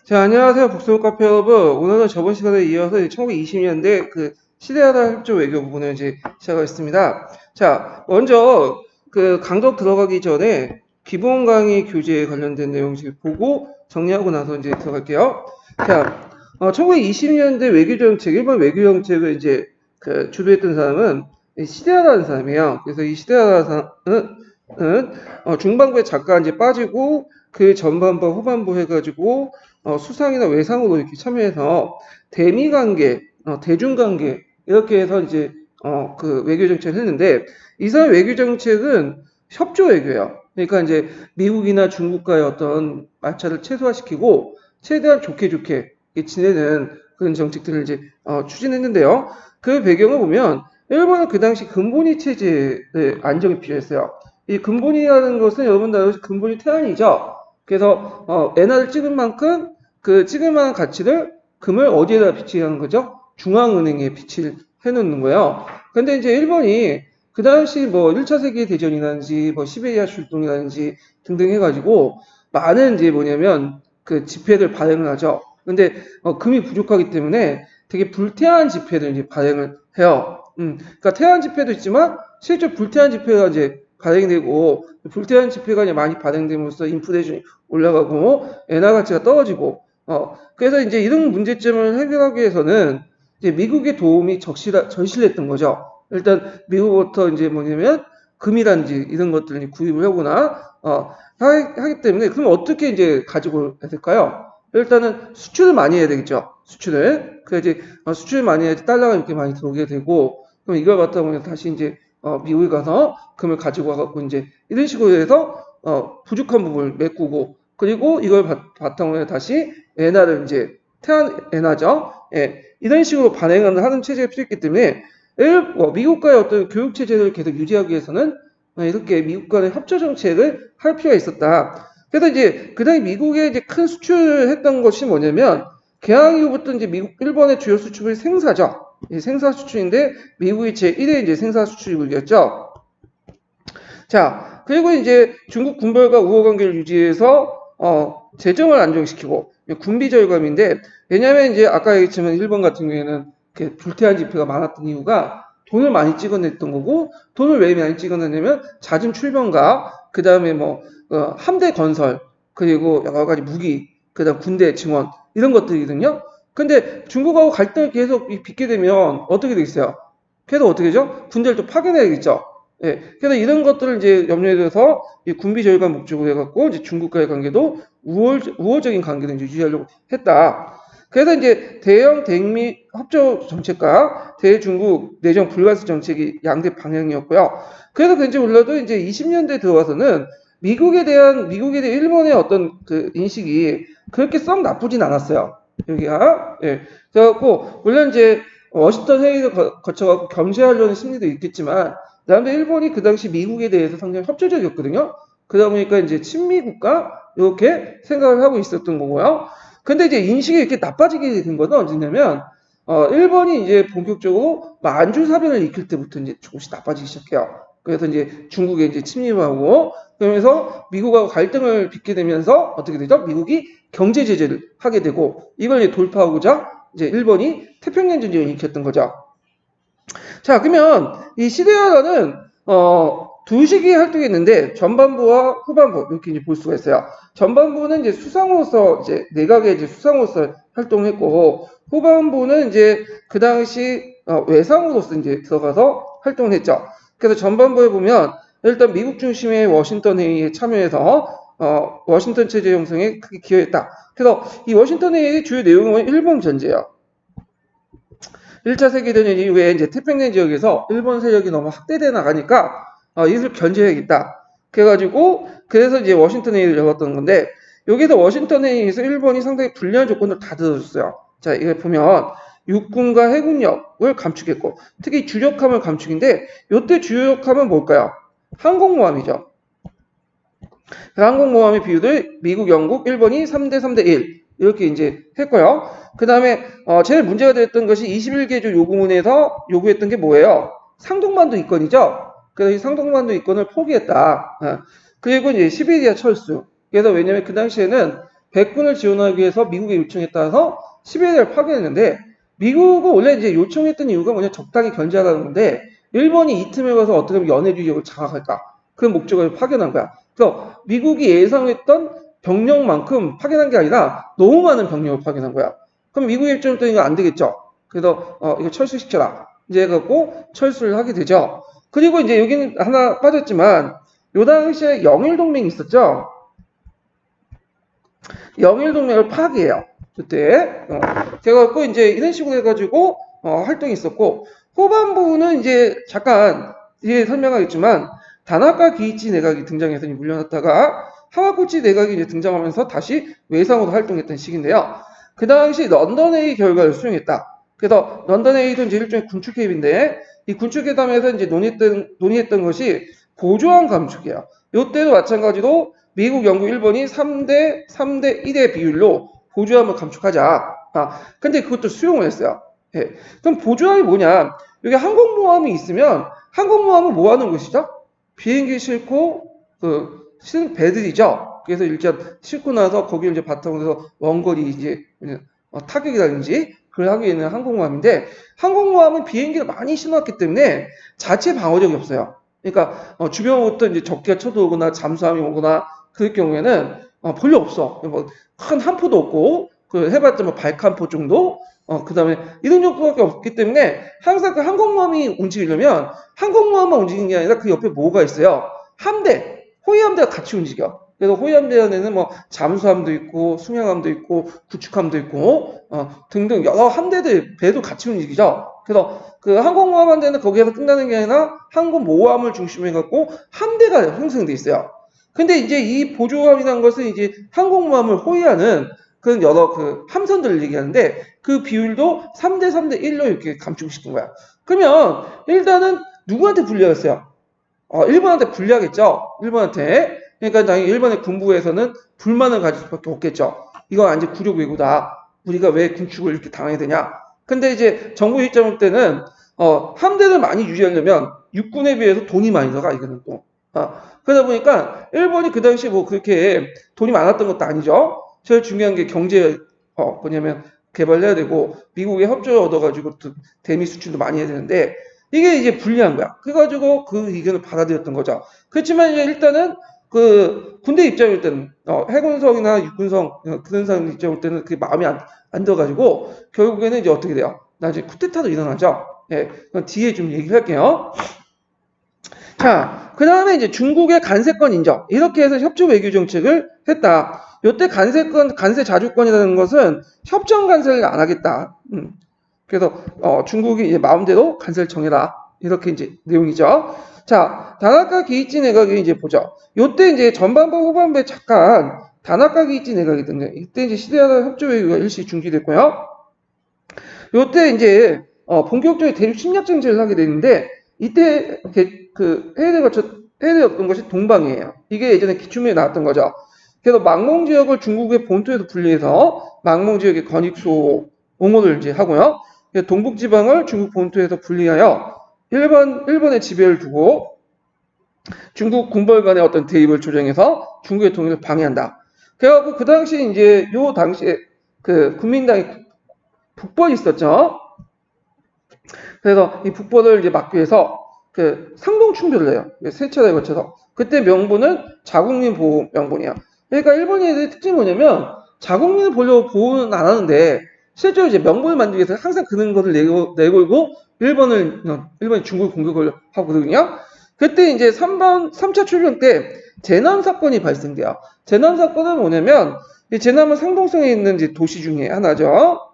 자, 안녕하세요. 북스몰 카페 여러분. 오늘은 저번 시간에 이어서 1920년대 그 시대하다 협조 외교 부분을 이제 시작하겠습니다. 자, 먼저 그 강좌 들어가기 전에 기본 강의 교재에 관련된 내용 지금 보고 정리하고 나서 이제 들어갈게요. 자, 1920년대 외교 정책, 일본 외교 정책을 이제 그 주도했던 사람은 시대하다는 사람이에요. 그래서 이 시대하다는 사람은 중반부에 잠깐 이제 빠지고 그 전반부, 후반부 해가지고 수상이나 외상으로 이렇게 참여해서 대미 관계, 대중 관계 이렇게 해서 이제 그 외교 정책을 했는데 이 사람 외교 정책은 협조 외교예요. 그러니까 이제 미국이나 중국과의 어떤 마찰을 최소화시키고 최대한 좋게 지내는 그런 정책들을 이제 추진했는데요. 그 배경을 보면 일본은 그 당시 근본위 체제의 안정이 필요했어요. 이 근본이라는 것은 여러분들 알고 근본이 태안이죠. 그래서 엔화를 찍은 만큼 그 찍을 만한 가치를 금을 어디에다 비치하는 거죠? 중앙은행에 비치를 해놓는 거예요. 근데 이제 일본이 그 당시 뭐 1차 세계대전이라든지 뭐 시베리아 출동이라든지 등등 해가지고 많은 이제 뭐냐면 그 지폐를 발행을 하죠. 근데 금이 부족하기 때문에 되게 불태한 지폐를 이제 발행을 해요. 그러니까 태안 지폐도 있지만 실제 불태한 지폐가 이제 발행되고 불태한 지폐가 이제 많이 발행됨으로써 인플레이션이 올라가고 엔화 가치가 떨어지고 그래서 이제 이런 문제점을 해결하기 위해서는 이제 미국의 도움이 절실했던 거죠. 일단 미국부터 이제 뭐냐면 금이란지 이런 것들을 구입을 하거나 하기 때문에 그럼 어떻게 이제 가지고 해야 될까요? 일단은 수출을 많이 해야 되겠죠. 수출을. 그래 이제 수출을 많이 해야지 달러가 이렇게 많이 들어오게 되고 그럼 이걸 갖다 보면 다시 이제 미국에 가서 금을 가지고 와갖고 이제 이런 식으로 해서 부족한 부분을 메꾸고 그리고 이걸 바탕으로 해 다시 엔화를 이제 태안 엔화죠. 예, 이런 식으로 발행을 하는 체제가 필요했기 때문에 미국과의 어떤 교육 체제를 계속 유지하기 위해서는 이렇게 미국 간의 협조 정책을 할 필요가 있었다. 그래서 이제 그다음에 미국에 이제 큰 수출을 했던 것이 뭐냐면 개항 이후부터 이제 미국 일본의 주요 수출이 생사죠. 생사 수출인데 미국이 제1회 이제 생사 수출국이었죠. 자, 그리고 이제 중국 군벌과 우호 관계를 유지해서 재정을 안정시키고 군비 절감인데 왜냐하면 이제 아까 얘기했지만 일본 같은 경우에는 불태한 지표가 많았던 이유가 돈을 많이 찍어냈던 거고 돈을 왜 많이 찍어냈냐면 잦은 출병과 그 다음에 뭐 함대 건설 그리고 여러 가지 무기 그다음 군대 증원 이런 것들이거든요. 근데 중국하고 갈등을 계속 빚게 되면 어떻게 되겠어요? 계속 어떻게 되죠? 군대를 또 파견해야겠죠. 예, 그래서 이런 것들을 이제 염려에 둬서 이 군비 절감 목적으로 해갖고 이제 중국과의 관계도 우호적인 관계를 유지하려고 했다. 그래서 이제 대영 대미 협조 정책과 대중국 내정 불가스 정책이 양대 방향이었고요. 그래서 그런지 몰라도 이제 20년대 들어와서는 미국에 대한 일본의 어떤 그 인식이 그렇게 썩 나쁘진 않았어요. 여기가 예. 그래갖고 물론 이제 워싱턴 회의를 거쳐갖고 겸재하려는 심리도 있겠지만 그다음에 일본이 그 당시 미국에 대해서 상당히 협조적이었거든요. 그러다 보니까 이제 친미 국가 이렇게 생각을 하고 있었던 거고요. 근데 이제 인식이 이렇게 나빠지게 된 건 언제냐면 일본이 이제 본격적으로 만주 사변을 일으킬 때부터 이제 조금씩 나빠지기 시작해요. 그래서 이제 중국에 이제 침입하고 그러면서 미국하고 갈등을 빚게 되면서 어떻게 되죠? 미국이 경제 제재를 하게 되고 이걸 이제 돌파하고자 이제 일본이 태평양 전쟁을 일으켰던 거죠. 자, 그러면 이 시대하다는 두 시기에 활동했는데 전반부와 후반부 이렇게 이제 볼 수가 있어요. 전반부는 이제 수상으로서 이제 내각의 이제 수상으로서 활동했고 후반부는 이제 그 당시 외상으로서 이제 들어가서 활동을 했죠. 그래서 전반부에 보면 일단 미국 중심의 워싱턴 회의에 참여해서 워싱턴 체제 형성에 크게 기여했다. 그래서 이 워싱턴 회의의 주요 내용은 일본 전제예요. 1차 세계대전 이후에 이제 태평양 지역에서 일본 세력이 너무 확대돼 나가니까 이것을 견제해야겠다. 그래가지고 그래서 이제 워싱턴 회의를 열었던 건데 여기서 워싱턴 회의에서 일본이 상당히 불리한 조건을 다 들어줬어요. 자, 이걸 보면 육군과 해군력을 감축했고 특히 주력함을 감축인데 이때 주력함은 뭘까요? 항공모함이죠. 항공모함의 비율을 미국, 영국, 일본이 3대 3대 1 이렇게 이제 했고요. 그 다음에 제일 문제가 됐던 것이 21개조 요구문에서 요구했던 게 뭐예요? 상동반도 이권이죠. 그래서 이 상동반도 이권을 포기했다. 그리고 이제 시베리아 철수. 그래서 왜냐면 그 당시에는 백군을 지원하기 위해서 미국의 요청에 따라서 시베리아를 파견했는데 미국은 원래 이제 요청했던 이유가 뭐냐 적당히 견제하라는 건데 일본이 이 틈에 가서 어떻게 하면 연해주의력을 장악할까 그 목적을 파견한 거야. 그래서 미국이 예상했던 병력만큼 파견한 게 아니라 너무 많은 병력을 파견한 거야. 그럼 미국의 입장부터 이거 안 되겠죠. 그래서 이거 철수시켜라. 이제 해갖고 철수를 하게 되죠. 그리고 이제 여기는 하나 빠졌지만 요 당시에 영일동맹이 있었죠. 영일동맹을 파기해요. 그때 그래갖고 이제 이런 식으로 해가지고 활동이 있었고 후반부는 이제 잠깐 뒤에 설명하겠지만 다나카 기이치 내각이 등장해서 물려났다가 하와구치 내각이 이제 등장하면서 다시 외상으로 활동했던 시기인데요. 그 당시 런던회의 결과를 수용했다. 그래서 런던회의도 이제 일종의 군축 회의인데 이 군축 회담에서 이제 논의했던 것이 보조원 감축이에요. 이때도 마찬가지로 미국, 영국, 일본이 3대 1의 비율로 보조함을 감축하자. 근데 그것도 수용을 했어요. 예. 그럼 보조함이 뭐냐? 여기 항공모함이 있으면 항공모함은 뭐 하는 것이죠? 비행기 싣고 실은 배들이죠. 그래서 일단 싣고 나서 거기를 이제 바탕으로 해서 원거리 이제 타격이라든지 그걸 하기 위해서 항공모함인데 항공모함은 비행기를 많이 실어놨기 때문에 자체 방어력이 없어요. 그러니까 주변부터 이제 적기가 쳐들어오거나 잠수함이 오거나 그럴 경우에는 별로 없어. 뭐 큰 함포도 없고 그 해봤자 뭐 발칸포 정도. 그다음에 이런 정도밖에 없기 때문에 항상 그 항공모함이 움직이려면 항공모함만 움직이는 게 아니라 그 옆에 뭐가 있어요? 함대, 호위함대가 같이 움직여. 그래서 호위함대 안에는 뭐 잠수함도 있고 승용함도 있고 구축함도 있고 등등 여러 함대들 배도 같이 움직이죠. 그래서 그 항공모함 함대는 거기에서 끝나는 게 아니라 항공모함을 중심으로 해갖고 함대가 형성돼 있어요. 근데 이제 이 보조함이라는 것은 이제 항공모함을 호위하는 그런 여러 그 함선들을 얘기하는데 그 비율도 3대 3대 1로 이렇게 감축시킨 거야. 그러면 일단은 누구한테 불리하겠어요? 일본한테 불리하겠죠. 일본한테. 그러니까 당연히 일본의 군부에서는 불만을 가질 수밖에 없겠죠. 이건 완전 굴욕외구다. 우리가 왜 군축을 이렇게 당해야 되냐. 근데 이제 정부 입장 때는 함대를 많이 유지하려면 육군에 비해서 돈이 많이 들어가 이거는 또. 그러다 보니까 일본이 그 당시에 뭐 그렇게 돈이 많았던 것도 아니죠. 제일 중요한 게 경제 뭐냐면 개발해야 되고 미국의 협조를 얻어가지고 또 대미 수출도 많이 해야 되는데 이게 이제 불리한 거야. 그래가지고 그 의견을 받아들였던 거죠. 그렇지만 이제 일단은 그 군대 입장일 때는 해군성이나 육군성 그런 사람 입장일 때는 그 마음이 안 들어가지고 결국에는 이제 어떻게 돼요? 나중에 쿠데타도 일어나죠. 예, 그건 뒤에 좀 얘기할게요. 자, 그 다음에 이제 중국의 간세권 인정. 이렇게 해서 협조 외교 정책을 했다. 요때 간세 자주권이라는 것은 협정 간세를 안 하겠다. 그래서 중국이 이제 마음대로 간세를 정해라. 이렇게 이제 내용이죠. 자, 다나카 기이치 내각이 이제 보죠. 요때 이제 전반부 후반부에 잠깐 다나카 기이치 내각이 등장. 이때 이제 시대하다 협조 외교가 일시 중지됐고요. 요때 이제 본격적인 대륙 침략 정책을 하게 되는데 이때 그 해외였던 것이 동방이에요. 이게 예전에 기출문에 나왔던 거죠. 그래서 망몽 지역을 중국의 본토에서 분리해서 망몽 지역의 건익수 옹호를 이제 하고요. 동북 지방을 중국 본토에서 분리하여 일본의 지배를 두고 중국 군벌 간의 어떤 대입을 조정해서 중국의 통일을 방해한다. 그래갖고 그 당시 이제 요 당시에 그 국민당의 북벌이 있었죠. 그래서 이 북벌을 이제 막기 위해서 그 상동 충돌을 해요. 세 차례에 걸쳐서. 그때 명분은 자국민 보호 명분이야. 그러니까 일본인의 특징이 뭐냐면 자국민을 보호는 안 하는데 실제로 이제 명분을 만들기 위해서 항상 그런 것을 내걸고 일본이 중국을 공격을 하거든요. 그때 이제 3차 출병 때 제남 사건이 발생돼요. 제남 사건은 뭐냐면 제남은 상동성에 있는 이제 도시 중에 하나죠.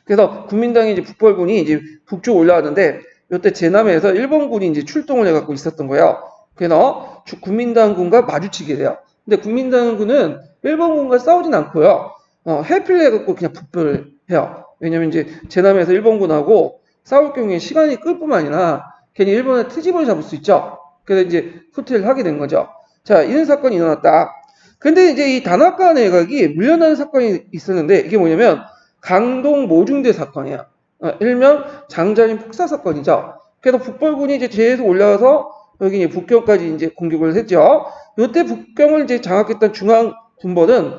그래서 국민당이 이제 북벌군이 이제 북쪽 올라왔는데 이때 제남에서 일본군이 이제 출동을 해갖고 있었던 거예요. 그래서 국민당군과 마주치게 돼요. 근데 국민당군은 일본군과 싸우진 않고요. 해피를 해갖고 그냥 북벌을 해요. 왜냐면 이제 제남에서 일본군하고 싸울 경우에 시간이 끌 뿐만 아니라 괜히 일본의 트집을 잡을 수 있죠. 그래서 이제 후퇴를 하게 된 거죠. 자, 이런 사건이 일어났다. 근데 이제 이 다나카 내각이 물려나는 사건이 있었는데 이게 뭐냐면 강동 모중대 사건이야. 일명 장자린 폭사 사건이죠. 그래서 북벌군이 이제 제에서 올라와서 여기 이제 북경까지 이제 공격을 했죠. 이때 북경을 이제 장악했던 중앙 군벌은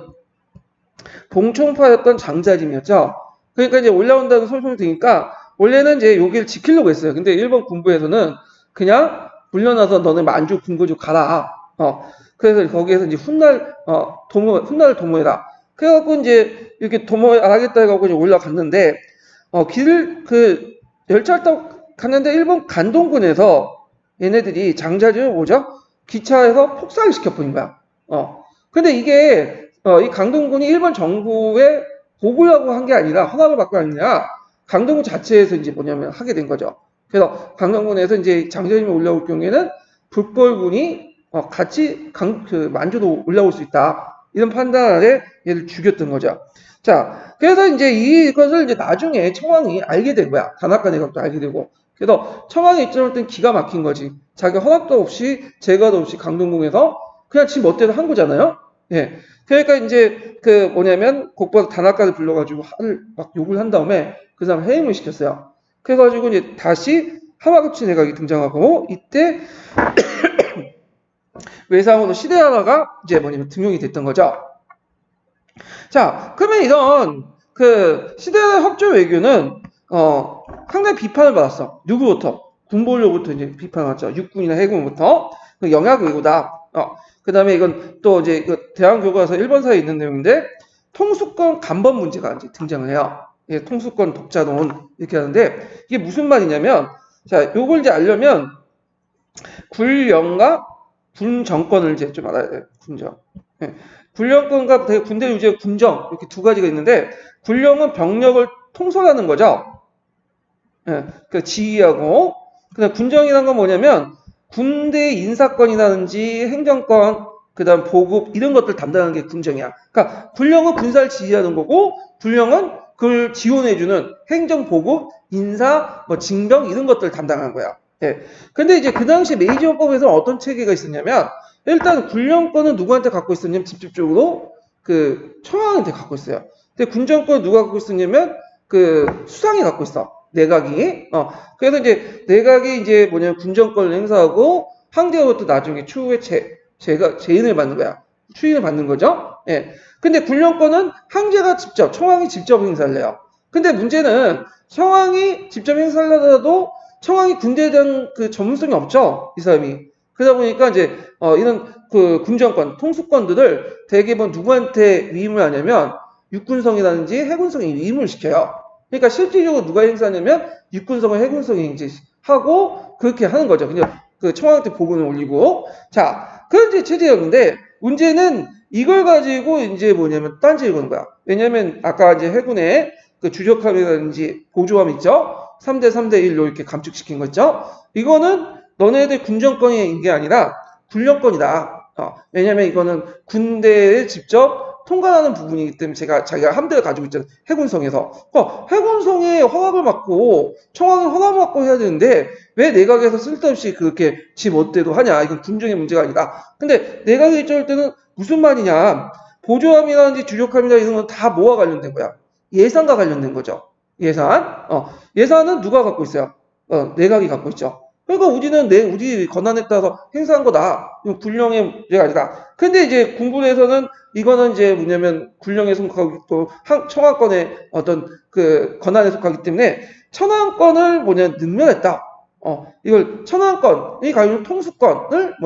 봉총파였던 장자림이었죠. 그러니까 이제 올라온다는 소송이 되니까 원래는 이제 여기를 지키려고 했어요. 근데 일본 군부에서는 그냥 물러나서 너네 만주 군부로 가라. 그래서 거기에서 이제 훗날 도모해라. 그래갖고 이제 이렇게 도모 안 하겠다 해갖고 이제 올라갔는데, 열차를 타고 갔는데 일본 간동군에서 얘네들이 장자림을 뭐죠? 기차에서 폭삭을 시켜버린 거야. 근데 이게, 이 강동군이 일본 정부에 보고라고 한 게 아니라, 허락을 받고 아니라, 강동군 자체에서 이제 뭐냐면 하게 된 거죠. 그래서 강동군에서 이제 장자림이 올라올 경우에는 북벌군이 같이 만주도 올라올 수 있다. 이런 판단 아래 얘를 죽였던 거죠. 자, 그래서 이제 이것을 이제 나중에 청왕이 알게 된 거야. 다나카 내각도 알게 되고. 그래서 청왕의 입장을 땐 기가 막힌 거지. 자기 허락도 없이, 제거도 없이 강동궁에서 그냥 지 멋대로 한 거잖아요. 예. 그러니까 이제 곧바로 다나카를 불러가지고 막 욕을 한 다음에 그 사람 해임을 시켰어요. 그래가지고 이제 다시 하마구치 내각이 등장하고 이때 외상으로 시데하라가 이제 등용이 됐던 거죠. 자, 그러면 이런 시데하라 협조 외교는 상당히 비판을 받았어. 누구부터? 군부로부터 이제 비판을 받았죠. 육군이나 해군부터 영약 외교다. 그 다음에 이건 또 이제 대한교과서 1번사에 있는 내용인데 통수권 간번 문제가 이제 등장을 해요. 예, 통수권 독자론 이렇게 하는데 이게 무슨 말이냐면 자, 요걸 이제 알려면 군령과 군 정권을 이제 좀 알아야 돼요. 군정. 예. 군령권과 군대 유지의 군정 이렇게 두 가지가 있는데 군령은 병력을 통솔하는 거죠. 예, 그 지휘하고 그다음 군정이라는 건 뭐냐면 군대 인사권이라든지 행정권, 그다음 보급 이런 것들 담당하는 게 군정이야. 그러니까 군령은 군사를 지휘하는 거고 군령은 그걸 지원해주는 행정, 보급, 인사, 징병 이런 것들 담당하는 거야. 예. 근데 이제 그 당시 메이지헌법에서 어떤 체계가 있었냐면 일단 군령권은 누구한테 갖고 있었냐면 직접적으로 청왕한테 갖고 있어요. 근데 군정권은 누가 갖고 있었냐면 수상이 갖고 있어. 내각이. 그래서 이제 내각이 이제 군정권을 행사하고 황제로부터 나중에 추후에 재인을 받는 거야. 추인을 받는 거죠. 예. 근데 군령권은 황제가 직접, 청왕이 직접 행사를 해요. 근데 문제는 청왕이 직접 행사를 하더라도 청왕이 군대에 대한 전문성이 없죠. 이 사람이. 그러다 보니까 이제 이런 군정권, 통수권들을 대개는 누구한테 위임을 하냐면 육군성이라든지 해군성이 위임을 시켜요. 그러니까 실질적으로 누가 행사하냐면 육군성과 해군성이 이제 하고 그렇게 하는 거죠. 그냥 청와대 보고는 올리고. 자, 그런 이제 체제였는데 문제는 이걸 가지고 이제 뭐냐면 딴지를 거는 거야. 왜냐면 아까 이제 해군의 주력함이라든지 보조함 있죠? 3대 3대 1로 이렇게 감축시킨 거 있죠? 이거는 너네들 군정권인 게 아니라 군령권이다. 왜냐면 이거는 군대에 직접 통과하는 부분이기 때문에 자기가 함대를 가지고 있잖아요. 해군성에서. 해군성에 허락을 받고, 청왕에 허락을 받고 해야 되는데, 왜 내각에서 쓸데없이 그렇게 지 멋대로 하냐. 이건 군정의 문제가 아니다. 근데 내각에 입장할 때는 무슨 말이냐. 보조함이라든지 주력함이나 이런 건 다 뭐와 관련된 거야? 예산과 관련된 거죠. 예산. 예산은 누가 갖고 있어요? 내각이 갖고 있죠. 그러니까 우리 권한에 따라서 행사한 거다. 이건 군령의 문제가 아니다. 근데 이제 군부에서는 이거는 이제 뭐냐면 군령에 속하고 또 청왕권의 어떤 권한에 속하기 때문에 청왕권을 능멸했다. 이걸 청왕권이 가지고 통수권을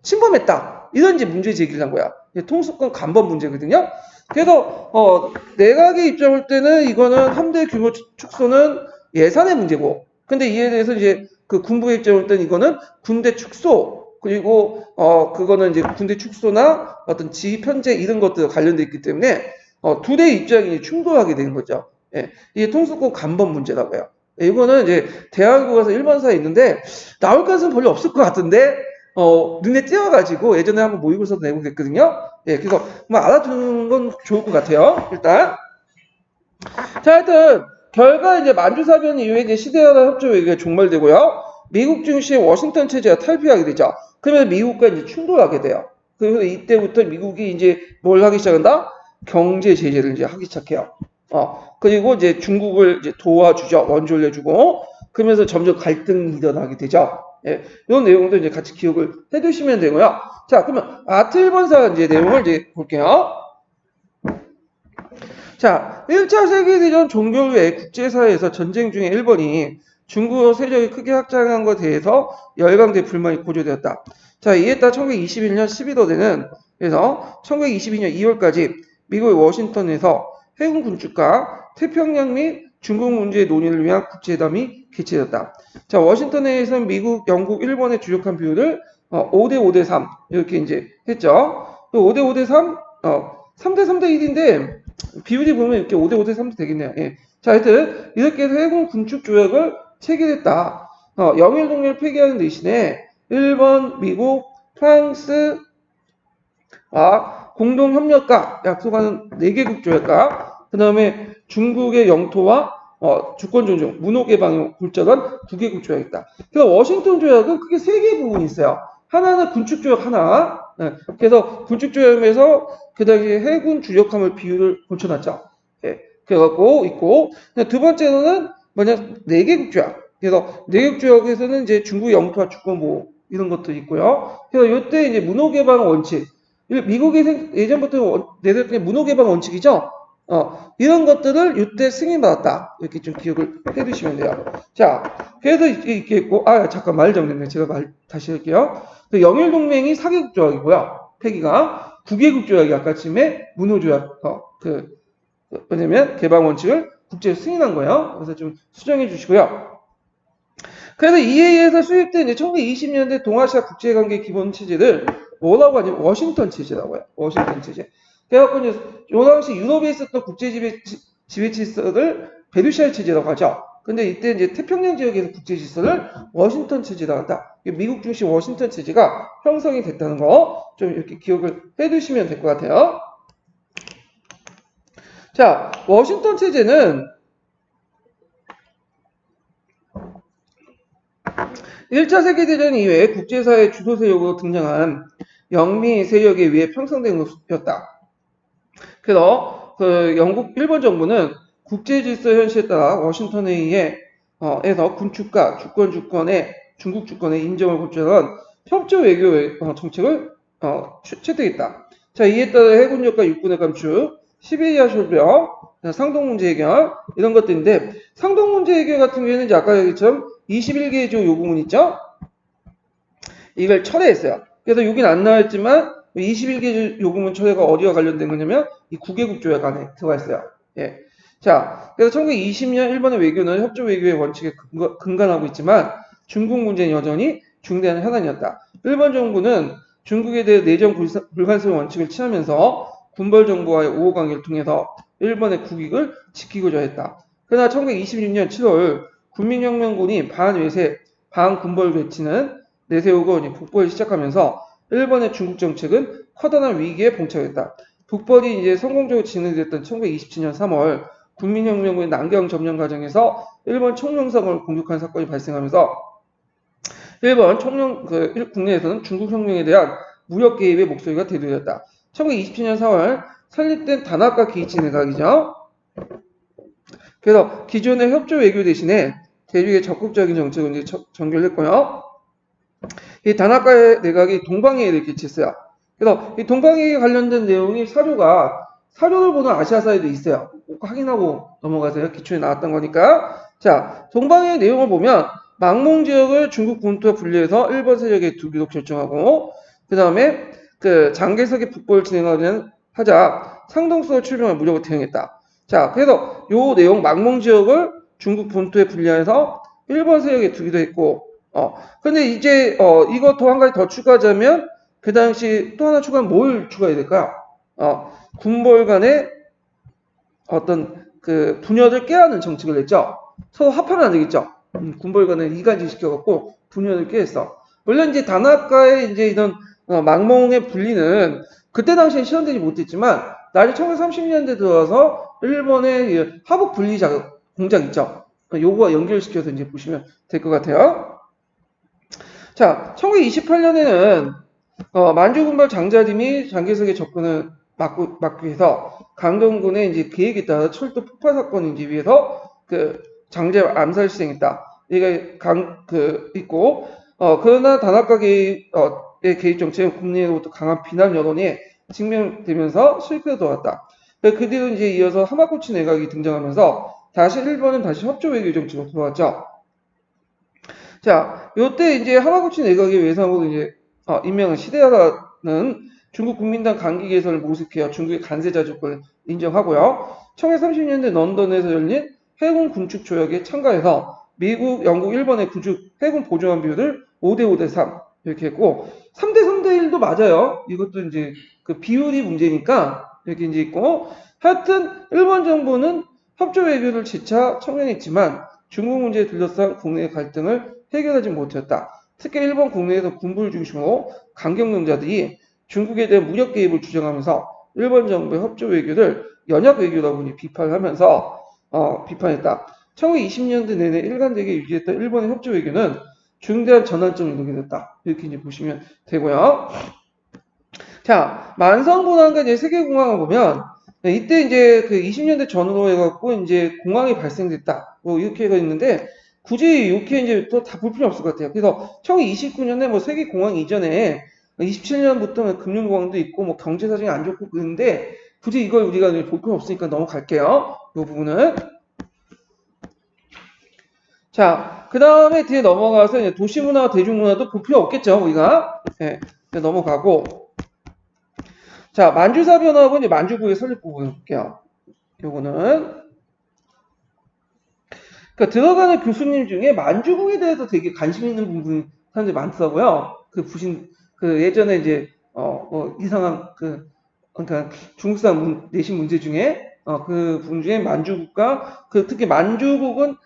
침범했다. 이런 이제 문제 제기를 한 거야. 통수권 간번 문제거든요. 그래서 내각의 입장 볼 때는 이거는 함대 규모 축소는 예산의 문제고, 근데 이에 대해서 이제 군부의 입장 볼 때는 이거는 군대 축소 그리고 그거는 이제 군대 축소나 어떤 지휘 편제 이런 것들 관련돼 있기 때문에 두 대의 입장이 충돌하게 되는 거죠. 예, 이게 통수권 간번 문제라고요. 예, 이거는 이제 대한국에서 1번사에 있는데 나올 가능성은 별로 없을 것 같은데 눈에 띄어가지고 예전에 한번 모의고사도 내고 그랬거든요. 예, 그래서 알아두는 건 좋을 것 같아요. 일단 자, 하여튼 결과 이제 만주사변 이후에 이제 시대하다 협조 외교가 종말되고요. 미국 중시의 워싱턴 체제가 탈피하게 되죠. 그러면 미국과 이제 충돌하게 돼요. 그래서 이때부터 미국이 이제 뭘 하기 시작한다? 경제 제재를 이제 하기 시작해요. 그리고 이제 중국을 이제 도와주죠. 원조를 내주고. 그러면서 점점 갈등이 일어나게 되죠. 예, 이런 내용도 이제 같이 기억을 해두시면 되고요. 자, 그러면 아트 1번사 이제 내용을 이제 볼게요. 자, 1차 세계대전 종교 후에 국제사회에서 전쟁 중에 일본이 중국어 세력이 크게 확장한 것에 대해서 열강제 불만이 고조되었다. 자, 이에 따라 1921년 11월에는 그래서 1922년 2월까지 미국의 워싱턴에서 해군 군축과 태평양 및 중국 문제의 논의를 위한 국제회담이 개최되었다. 자, 워싱턴에서는 미국, 영국, 일본의 주력한 비율을 5대 5대 3 이렇게 이제 했죠. 5대 5대 3, 3대 3대 1인데 비율이 보면 이렇게 5대 5대 3도 되겠네요. 예. 자, 하여튼 이렇게 해서 해군 군축 조약을 체결했다. 영일 동맹을 폐기하는 대신에 일본, 미국, 프랑스와 공동 협력과 약속하는 4개국 조약과 그 다음에 중국의 영토와 주권 존중, 문호 개방을 골자한 2개국 조약이다. 그래서 워싱턴 조약은 크게 3개 부분이 있어요. 하나는 군축 조약 하나. 네. 그래서 군축 조약에서 그 당시에 해군 주력함을 비율을 고쳐놨죠. 예. 그래갖고 있고 두 번째로는 뭐냐 4개국 조약. 그래서 4개국 조약에서는 이제 중국 영토와 주권 보호 이런 것도 있고요. 그래서 이때 이제 문호 개방 원칙. 미국이 예전부터 내세웠던 문호 개방 원칙이죠. 이런 것들을 이때 승인받았다. 이렇게 좀 기억을 해 두시면 돼요. 자, 그래서 이렇게 있고, 잠깐 말 정리했네. 제가 말 다시 할게요. 영일동맹이 4개국 조약이고요. 폐기가 9개국 조약이 아까쯤에 문호조약, 뭐냐면 개방 원칙을 국제에 승인한 거예요. 그래서 좀 수정해 주시고요. 그래서 이에 의해서 수립된 이제 1920년대 동아시아 국제관계 기본 체제를 뭐라고 하냐면 워싱턴 체제라고 해요. 워싱턴 체제. 그래갖고 이제 요 당시 유럽에 있었던 국제 지배 질서를 베르사유 체제라고 하죠. 근데 이때 이제 태평양 지역에서 국제 질서를 워싱턴 체제라고 한다. 미국 중심 워싱턴 체제가 형성이 됐다는 거 좀 이렇게 기억을 해두시면 될 것 같아요. 자, 워싱턴 체제는 1차 세계대전 이후에 국제사회 주도 세력으로 등장한 영미 세력에 의해 편성된 것이었다. 그래서 그 영국, 일본 정부는 국제 질서 현실에 따라 워싱턴에 의해 에서 군축과 주권의 중국 주권의 인정을 고쳐한 협조 외교 정책을 채택했다. 자, 이에 따라 해군력과 육군의 감축, 시베리아 협력, 상동 문제 해결 이런 것들인데 상동 문제 해결 같은 경우에는 이제 아까 얘기처럼 21개 조 요구문 있죠? 이걸 철회했어요. 그래서 여긴 안 나왔지만 21개 요구문 철회가 어디와 관련된 거냐면 이 9개국 조약 안에 들어가 있어요. 예. 자, 그래서 1920년 일본의 외교는 협조 외교의 원칙에 근간하고 있지만 중국 문제는 여전히 중대한 현안이었다. 일본 정부는 중국에 대해 내정 불간섭 원칙을 취하면서 군벌 정부와의 우호 관계를 통해서 일본의 국익을 지키고자 했다. 그러나 1926년 7월 국민혁명군이 반외세, 반군벌 배치는 내세우고 북벌을 시작하면서 일본의 중국 정책은 커다란 위기에 봉착했다. 북벌이 이제 성공적으로 진행됐던 1927년 3월 국민혁명군의 남경 점령 과정에서 일본 총영성을 공격한 사건이 발생하면서 일본 총영 국내에서는 중국 혁명에 대한 무력 개입의 목소리가 대두되었다. 1927년 4월 설립된 다나카 기이치 내각이죠. 그래서 기존의 협조 외교 대신에 대륙의 적극적인 정책을 이제 전개했고요. 이 다나카 내각이 동방회의를 개최했어요. 그래서 이 동방회의에 관련된 내용이 사료를 보는 아시아사에도 있어요. 꼭 확인하고 넘어가세요. 기초에 나왔던 거니까. 자, 동방회의 내용을 보면 망몽 지역을 중국 본토와 분리해서 일본 세력에 두기로 결정하고 그 다음에 그 장개석의 북벌을 하자 상동수를 출병할 무력을 대응했다. 자, 그래서 요 내용 망몽 지역을 중국 본토에 분리해서 일본 세력에 두기도 했고 근데 이제 이거 또 한 가지 더 추가하자면 그 당시 또 하나 추가하면 뭘 추가해야 될까요? 군벌 간의 어떤 그 분열을 깨하는 정책을 냈죠. 서로 합하면 안 되겠죠. 군벌 간에 이간질 시켜갖고 분열을 깨했어. 물론 이제 다나카의 이제 이런 망몽의 분리는 그때 당시에 실현되지 못했지만 나중에 1930년대 들어와서 일본의 하복 분리 공작 있죠. 요거와 연결시켜서 이제 보시면 될 것 같아요. 자, 1928년에는 만주군발 장자림이 장개석의 접근을 막기 위해서 강동군의 이제 계획에 따라 철도 폭파 사건을 이제 위해서 그 장제 암살 시행했다. 이게 있고 그러나 다나카의 개입 정책은 국내로부터 강한 비난 여론이 직면되면서 실패로 돌아왔다. 그 뒤로 이제 이어서 하마구치 내각이 등장하면서 다시 일본은 다시 협조 외교 정책으로 들어왔죠. 자, 요때 이제 하마구치 내각의 외상으로 이제 임명한 시데하라는 중국 국민당 강기 개선을 모색해요. 중국의 간세 자주권을 인정하고요. 1930년대 런던에서 열린 해군 군축 조약에 참가해서 미국, 영국, 일본의 군축 해군 보조한 비율을 5대 5대 3 이렇게 했고 3대 3대 1도 맞아요. 이것도 이제 그 비율이 문제니까 이렇게 이제 있고 하여튼 일본 정부는 협조 외교를 재차 청년했지만 중국 문제에 둘러싼 국내 갈등을 해결하지 못했다. 특히 일본 국내에서 군부를 중심으로 강경론자들이 중국에 대한 무력 개입을 주장하면서 일본 정부의 협조 외교를 연약 외교라고 비판하면서 비판했다. 1920년대 내내 일관되게 유지했던 일본의 협조 외교는 중대한 전환점이 이루게 됐다. 이렇게 이제 보시면 되고요. 자, 만성공항과 이제 세계공항을 보면 이때 이제 그 20년대 전후로 해갖고 이제 공항이 발생됐다. 뭐 이렇게가 있는데 굳이 이렇게 이제 또 다 볼 필요 없을 것 같아요. 그래서 1929년에 뭐 세계공항 이전에 27년부터 금융공항도 있고 뭐 경제 사정이 안 좋고 그런데 굳이 이걸 우리가 볼 필요 없으니까 넘어갈게요. 이 부분은. 자, 그 다음에 뒤에 넘어가서 이제 도시문화와 대중문화도 볼 필요 없겠죠, 우리가. 네, 넘어가고. 자, 만주사변하고 이제 만주국의 설립 부분 볼게요. 요거는. 그러니까 들어가는 교수님 중에 만주국에 대해서 되게 관심 있는 부분이 사람들이 많더라고요. 그 부신, 그 예전에 이제, 뭐 이상한 그러니까 중국산 내신 문제 중에, 그 분 중에 만주국과, 그 특히 만주국은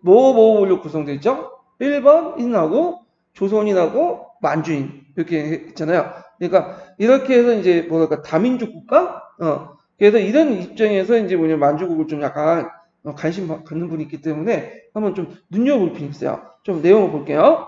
뭐 구성되어 있죠? 1번 인하고, 조선인하고, 만주인. 이렇게 있잖아요. 그러니까 이렇게 해서 이제 뭐랄까 다민족 국가? 그래서 이런 입장에서 이제 뭐냐면 만주국을 좀 약간 관심 갖는 분이 있기 때문에 한번 좀 눈여볼 필요 있어요. 좀 내용을 볼게요.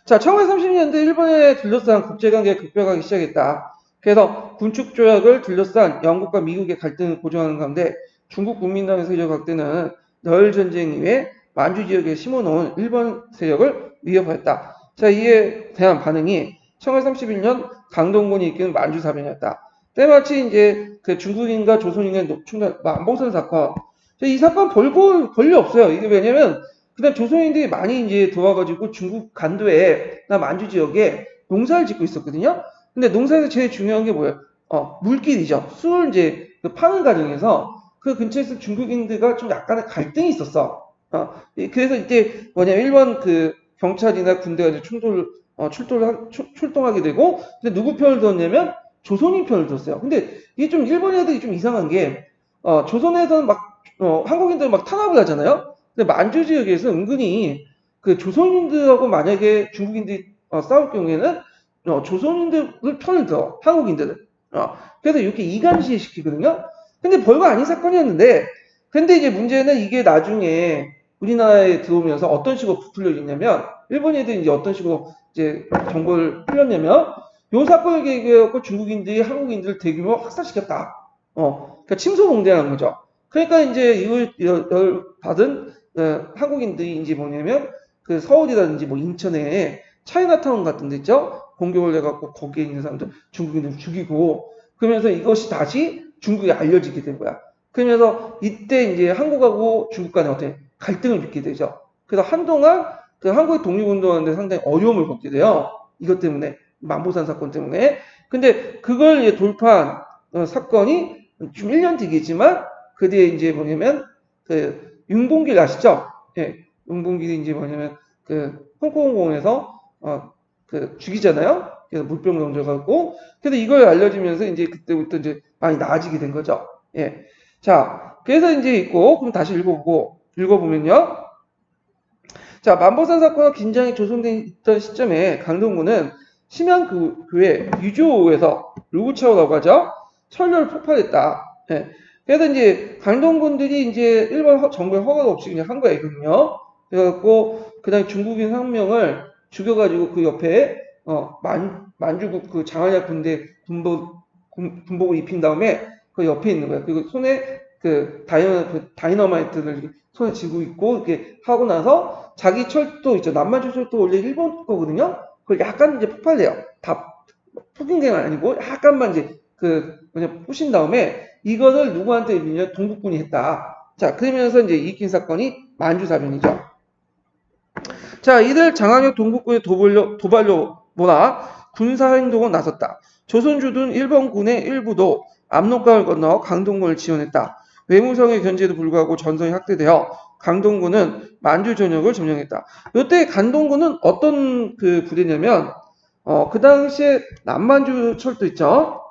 자, 1930년대 일본에 둘러싼 국제관계가 급격하게 시작했다. 그래서 군축조약을 둘러싼 영국과 미국의 갈등을 고조하는 가운데 중국 국민당의 세력 확대는 널 전쟁 이후에 만주 지역에 심어놓은 일본 세력을 위협하였다. 자, 이에 대한 반응이 1931년 강동군이 이끄는 만주 사변이었다. 때마치 이제 그 중국인과 조선인의 충돌, 만봉산 사건. 이 사건 별거 없어요. 이게 왜냐면 그다음 조선인들이 많이 이제 들어와가지고 중국 간도에나 만주 지역에 농사를 짓고 있었거든요. 근데 농사에서 제일 중요한 게 뭐예요? 물길이죠. 술을 이제 파는 과정에서 그 근처에서 중국인들과 좀 약간의 갈등이 있었어. 그래서 이때 뭐냐면 일본 그 경찰이나 군대가 이제 출동하게 되고, 근데 누구 편을 들었냐면 조선인 편을 들었어요. 근데 이게 좀 일본 애들이 좀 이상한 게, 조선에서는 막, 한국인들 막 탄압을 하잖아요. 근데 만주 지역에서 은근히 그 조선인들하고 만약에 중국인들이 싸울 경우에는 조선인들 편을 들어 한국인들은 그래서 이렇게 이간질 시키거든요. 근데 별거 아닌 사건이었는데 근데 이제 문제는 이게 나중에 우리나라에 들어오면서 어떤 식으로 부풀려졌냐면 일본 애들이 이제 어떤 식으로 이제 정보를 풀렸냐면 요 사건을 계기해갖고 중국인들이 한국인들을 대규모 학살시켰다. 그러니까 침소봉대한 거죠. 그러니까 이제 이걸 받은 한국인들이 이제 뭐냐면 그 서울이라든지 뭐 인천에 차이나타운 같은 데 있죠? 공격을 해갖고 거기에 있는 사람들 중국인들 죽이고 그러면서 이것이 다시 중국에 알려지게 된 거야. 그러면서 이때 이제 한국하고 중국 간에 어떤 갈등을 빚게 되죠. 그래서 한동안 그 한국의 독립운동하는데 상당히 어려움을 겪게 돼요. 이것 때문에 만보산 사건 때문에. 근데 그걸 이제 돌파한 사건이 좀 1년 뒤겠지만 그 뒤에 이제 뭐냐면 그 윤봉길 아시죠? 예, 윤봉길이 이제 뭐냐면 그 홍콩공원에서 그 죽이잖아요. 그래서 물병 던져갖고 그래서 이걸 알려지면서 이제 그때부터 이제 많이 나아지게 된 거죠. 예, 자 그래서 이제 있고 그럼 다시 읽어보면요. 자 만보산 사건과 긴장이 조성돼 있던 시점에 강동구는 심양교회 유조에서 루구차오라고 하죠. 철로를 폭발했다. 예. 그래서 이제 강동군들이 이제 일본 정부의 허가가 없이 그냥 한 거거든요. 그래갖고 그다음에 중국인 한 명을 죽여가지고 그 옆에 만주국 그 장한약 군대 군복을 입힌 다음에 그 옆에 있는 거야. 그리고 손에 그 다이너마이트를 손에 쥐고 있고 이렇게 하고 나서 자기 철도 있죠. 남만주 철도 원래 일본 거거든요. 그걸 약간 이제 폭발해요. 다 폭행된 건 아니고 약간만 이제 부신 다음에 이거를 누구한테 밀려 동국군이 했다. 자, 그러면서 이제 일으킨 사건이 만주사변이죠. 자, 이들 장항혁 동국군의 도발로 뭐라 군사행동을 나섰다. 조선주둔 일본군의 일부도 압록강을 건너 강동군을 지원했다. 외무성의 견제에도 불구하고 전선이 확대되어 강동군은 만주 전역을 점령했다. 이때 강동군은 어떤 부대냐면 그 당시에 남만주 철도 있죠.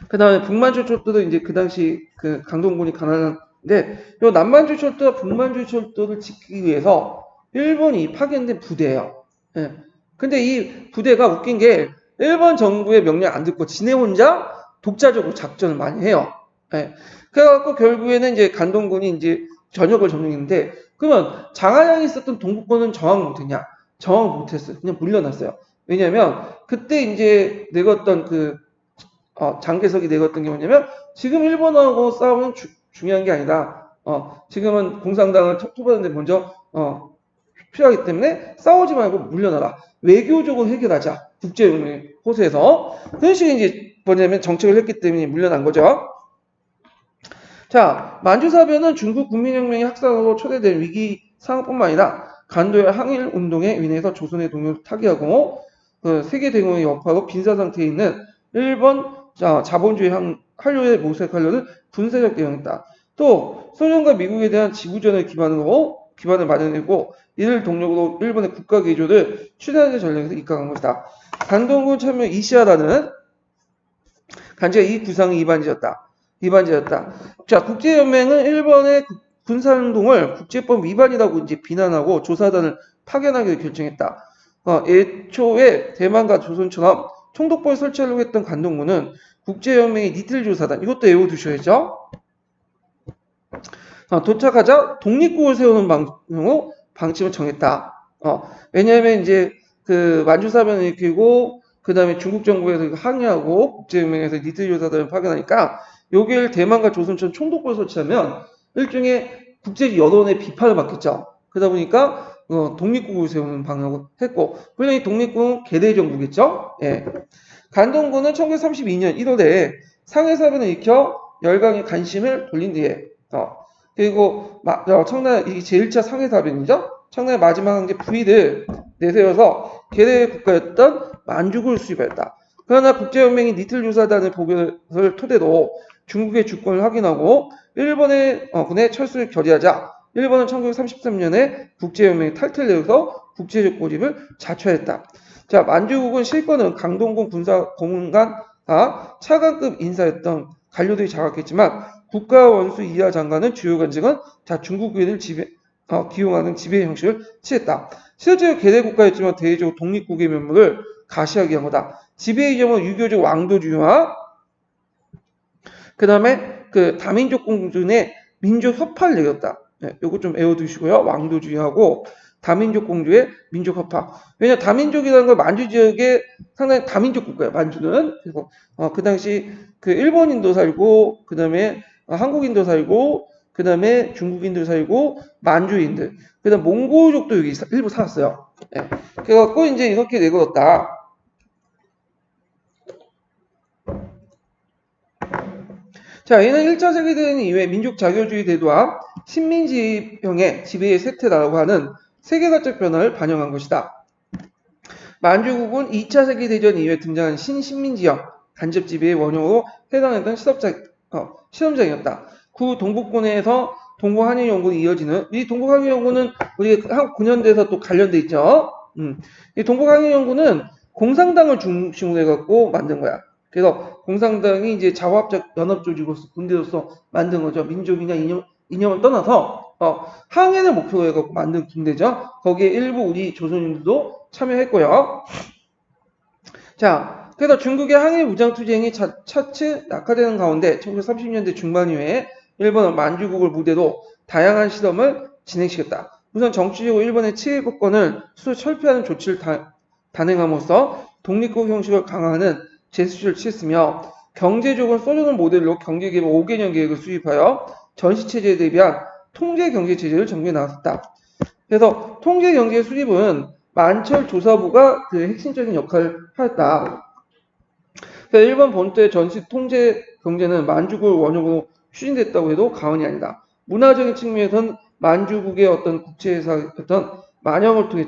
그 다음에 북만주 철도도 이제 그 당시 강동군이 가난한데 요 남만주 철도와 북만주 철도를 지키기 위해서 일본이 파견된 부대예요. 예. 근데 이 부대가 웃긴 게 일본 정부의 명령 안 듣고 지네 혼자 독자적으로 작전을 많이 해요. 예. 그래갖고 결국에는 이제 강동군이 이제 전역을 점령했는데 그러면 장안양이 있었던 동북권은 저항 못했냐? 저항 못했어요. 그냥 물러났어요. 왜냐면 그때 이제 내었던 장개석이 내었던 게 뭐냐면 지금 일본하고 싸우는 중요한 게 아니다. 지금은 공산당을 토벌하는데 먼저 필요하기 때문에 싸우지 말고 물러나라. 외교적으로 해결하자. 국제연맹 호소에서 그런 식의 이제 뭐냐면 정책을 했기 때문에 물러난 거죠. 자, 만주사변은 중국 국민혁명의 학살로 초래된 위기 상황뿐만 아니라 간도의 항일 운동에 인해서 조선의 동력을 타개하고 세계 대공의 여파로 빈사 상태에 있는 일본 자본주의 한류에 모색하려는 군사적 대응이다. 또 소련과 미국에 대한 지구전의 기반을 마련하고 이를 동력으로 일본의 국가 개조를 추진하는 전략에서 입각한 것이다. 강동군 참여 이시아라는 간지가 이 구상이 이반지였다. 자, 국제연맹은 일본의 군사행동을 국제법 위반이라고 이제 비난하고 조사단을 파견하기로 결정했다. 애초에 대만과 조선처럼 총독부를 설치하려고 했던 강동군은 국제연맹의 니틀 조사단 이것도 외워두셔야죠. 도착하자 독립국을 세우는 방향으로 방침을 정했다. 왜냐하면 이제 만주사변을 일으키고 그 다음에 중국 정부에서 항의하고 국제연맹에서 니틀 조사단을 파견하니까 여기를 대만과 조선처럼 총독부를 설치하면 일종의 국제 여론의 비판을 받겠죠. 그러다 보니까 독립국을 세우는 방향으로 했고 물론 이 독립국은 개대정부겠죠. 예. 강동군은 1932년 1월에 상해사변을 일으켜 열강의 관심을 돌린 뒤에 그리고 청나라 이 제1차 상해사변이죠. 청나라의 마지막 황제 부위를 내세워서 개대 국가였던 만주국을 수립했다. 그러나 국제연맹이 니틀 조사단의 보고를 토대로 중국의 주권을 확인하고 일본의 군의 철수를 결의하자 일본은 1933년에 국제연맹 탈퇴를 내서 국제적 고립을 자초했다. 자, 만주국은 실권은 강동군 군사 고문관과 차관급 인사였던 관료들이 장악했지만 국가 원수 이하 장관은 주요 관직은 중국인을 기용하는 지배 형식을 취했다. 실제로 개대 국가였지만 대외적으로 독립국의 면모를 가시하게 한 거다. 지배 이념은 유교적 왕도주의와 그 다음에 다민족 공주의 민족 협파를 내렸다. 요거 좀 외워두시고요. 왕도주의하고 다민족 공주의 민족 협파. 왜냐 다민족이라는 건 만주 지역에 상당히 다민족 국가예요. 만주는 그래서 그 당시 일본인도 살고 그 다음에 한국인도 살고 그 다음에 중국인도 살고 만주인들 그 다음 몽고족도 여기 일부 살았어요. 그래갖고 이제 이렇게 내걸었다. 자, 얘는 1차 세계대전 이후에 민족 자결주의 대도와 식민지형의 지배의 쇠퇴라고 하는 세계사적 변화를 반영한 것이다. 만주국은 2차 세계대전 이후에 등장한 신식민지형 간접 지배의 원형으로 해당했던 실험장이었다. 그 동북권에서 동북한일연구로 이어지는 이 동북한일연구는 우리 한 9년대에서 또 관련돼 있죠. 이 동북한일연구는 공산당을 중심으로 해갖고 만든 거야. 그래서 공산당이 이제 자화합작 연합조직으로서 군대로서 만든 거죠. 민족이냐 이념을 떠나서 항해를 목표로 해갖고 만든 군대죠. 거기에 일부 우리 조선인들도 참여했고요. 자, 그래서 중국의 항해 무장 투쟁이 차츰 낙하되는 가운데 1930년대 중반 이후에 일본은 만주국을 무대로 다양한 실험을 진행시켰다. 우선 정치적으로 일본의 치해국권을 수도 철폐하는 조치를 단행함으로써 독립국 형식을 강화하는 제스처를 취했으며 경제적으로 소련을 모델로 경제개발 5개년 계획을 수립하여 전시체제에 대비한 통제경제체제를 정비해 나갔다. 그래서 통제경제 수립은 만철 조사부가 핵심적인 역할을 하였다. 그러니까 일본 본토의 전시 통제 경제는 만주국을 원흉으로 추진됐다고 해도 과언이 아니다. 문화적인 측면에선 만주국의 어떤 국제회사였던 만영을 통해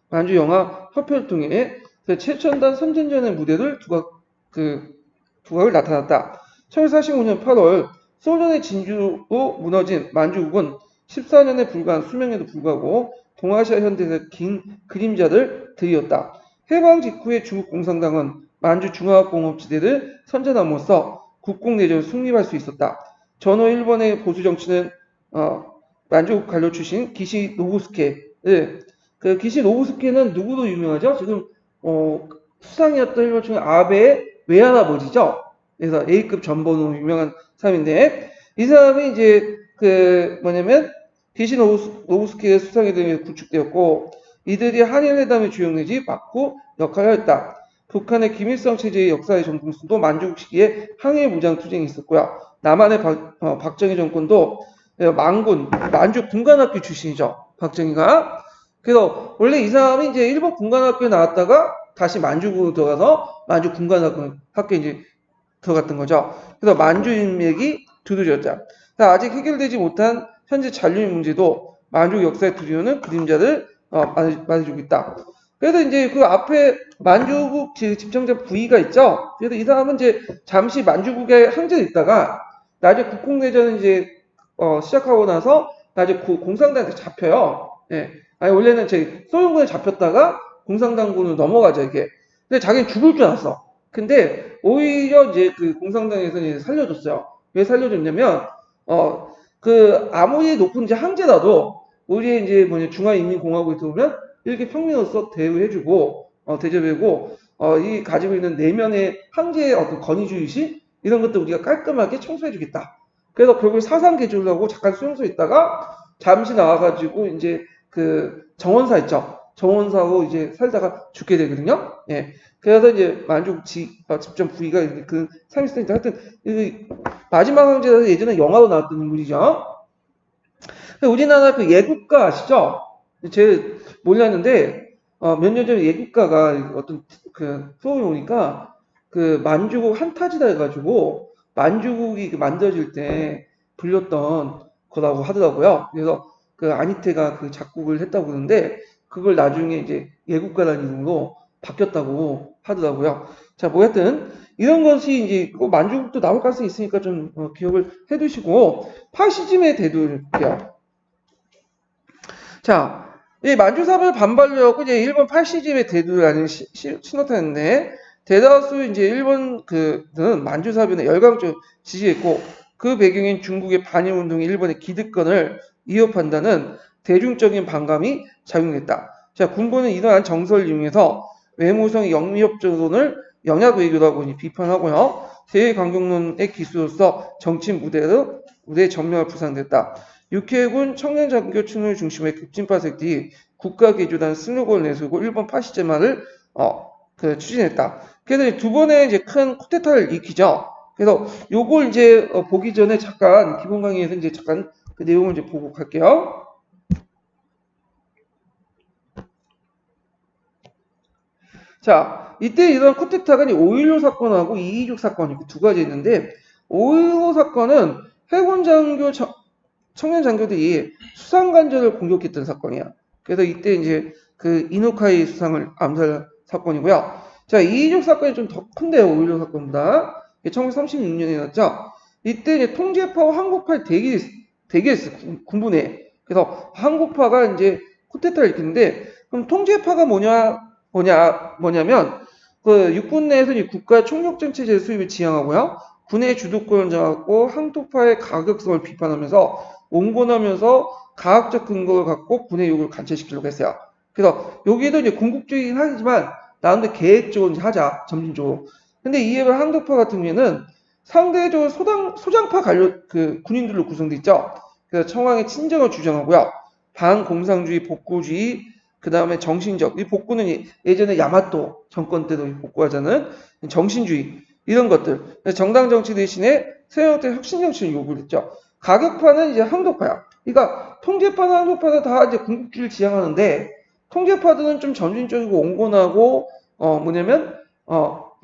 만주 영화 협회를 통해 그 최첨단 선진전의 무대를 두각을 나타났다. 1945년 8월 소련의 진주로 무너진 만주국은 14년에 불과한 수명에도 불구하고 동아시아 현대에서 긴 그림자를 들이었다. 해방 직후에 중국 공산당은 만주 중화공업지대를 선전함으로써 국공내전을 승리할 수 있었다. 전후 일본의 보수 정치는 만주국 관료 출신 기시 노부스케를 그 기시 노부스케는 누구로 유명하죠? 지금 수상이었던 일본 중에 아베의 외할아버지죠. 그래서 A급 전번으로 유명한 사람인데 이 사람이 이제 그 뭐냐면 기시 노부스케의 수상에 대해 구축되었고 이들이 한일회담의 주요 내지 막후 역할을 하였다. 북한의 김일성 체제의 역사의 정통성도 만주국 시기에 항해 무장 투쟁이 있었고요. 남한의 박정희 정권도 만주 군관학교 출신이죠. 박정희가. 그래서 원래 이 사람이 이제 일본 군관학교에 나왔다가 다시 만주국으로 들어가서 만주 군관학교에 이제 들어갔던 거죠. 그래서 만주 인맥이 두드러졌다. 아직 해결되지 못한 현재 잔류 문제도 만주 역사의 두드러는 그림자를 말해주고 있다. 그래서 이제 그 앞에 만주국 집정자 부위가 있죠. 그래서 이 사람은 이제 잠시 만주국에 항제돼 있다가 나중에 국공내전을 이제 시작하고 나서 나중에 공산당한테 잡혀요. 예. 아니 원래는 저희 소련군에 잡혔다가 공산당군으로 넘어가죠 이게. 근데 자기는 죽을 줄 알았어. 근데 오히려 이제 그 공산당에서 이제 살려줬어요. 왜 살려줬냐면 그 아무리 높은 이제 항제라도 우리 이제 중화인민공화국에 들어오면 이렇게 평민으로서 대우해주고 대접해고 이 가지고 있는 내면의 항제의 어떤 권위주의식 이런 것들 우리가 깔끔하게 청소해주겠다. 그래서 결국 사상 개조를 하고 잠깐 수용소에 있다가 잠시 나와가지고 이제 그 정원사 있죠. 정원사로 이제 살다가 죽게 되거든요. 예. 그래서 이제 만주국 집정 부위가 그 상징성인데 하여튼 마지막 황제라서 예전에 영화로 나왔던 인물이죠. 우리나라 그 예국가 아시죠? 제 몰랐는데 몇 년 전에 예국가가 어떤 그 프로그램 오니까 그 만주국 한타지다 해가지고 만주국이 만들어질 때 불렸던 거라고 하더라고요. 그래서 그 안희태가 그 작곡을 했다고 그러는데 그걸 나중에 이제 예국가라는 이름으로 바뀌었다고 하더라고요. 자, 뭐 하여튼 이런 것이 이제 만주국도 나올 가능성이 있으니까 좀 기억을 해두시고 파시즘에 대두할게요. 자, 이 만주사를 반발하고 이제 일본 파시즘에 대두하는 신호탄인데 대다수 이제 일본 그는 만주사변에 열광적으로 지지했고 그 배경인 중국의 반일 운동이 일본의 기득권을 위협한다는 대중적인 반감이 작용했다. 자, 군부는 이러한 정서를 이용해서 외무성 영미협조론을 영약 외교라고 비판하고요. 대외강경론의 기수로서 정치 무대에 전면을 부상됐다. 육해군 청년장교층을 중심으로 급진파 세력들이 국가개조단 슬로건을 내세우고 일본 파시즘화를 추진했다. 그래서 두 번의 이제 큰 쿠데타를 일으키죠. 그래서 요걸 이제 보기 전에 잠깐 기본 강의에서 이제 잠깐 그 내용을 이제 보고 갈게요. 자, 이때 이런 쿠데타가 5.16 사건하고 2.26 사건 이렇게 두 가지 있는데 5.15 사건은 해군 장교 청년 장교들이 수상관절을 공격했던 사건이야. 그래서 이때 이제 그 이노카이 수상을 암살 사건이고요. 자, 2.26 사건이 좀 더 큰데요, 5.16 사건보다. 1936년에 났죠. 이때 이제 통제파와 한국파의 대기했어, 군부 내. 그래서 한국파가 이제 쿠데타를 일으키는데, 그럼 통제파가 뭐냐면, 그 육군 내에서 국가 총력전 체제 수립을 지향하고요. 군의 주도권을 장악하고 한국파의 가격성을 비판하면서 온건하면서 과학적 근거를 갖고 군의 요구를 관철시키려고 했어요. 그래서 여기도 이제 궁극적이긴 하지만 나름대로 계획적으로 하자 점진적으로. 근데 이에 비해 한국파 같은 경우에는 상대적으로 소장파 군인들로 구성돼 있죠. 그래서 청왕의 친정을 주장하고요. 반공상주의, 복구주의, 그 다음에 정신적. 이 복구는 예전에 야마토 정권 때도 복구하자는 정신주의 이런 것들. 정당 정치 대신에 새로운 혁신 정치를 요구를 했죠. 가격파는 이제 한국파야. 그러니까 통제파나 한국파는 다 이제 군국주의를 지향하는데 통제파들은 좀 점진적이고 온건하고 뭐냐면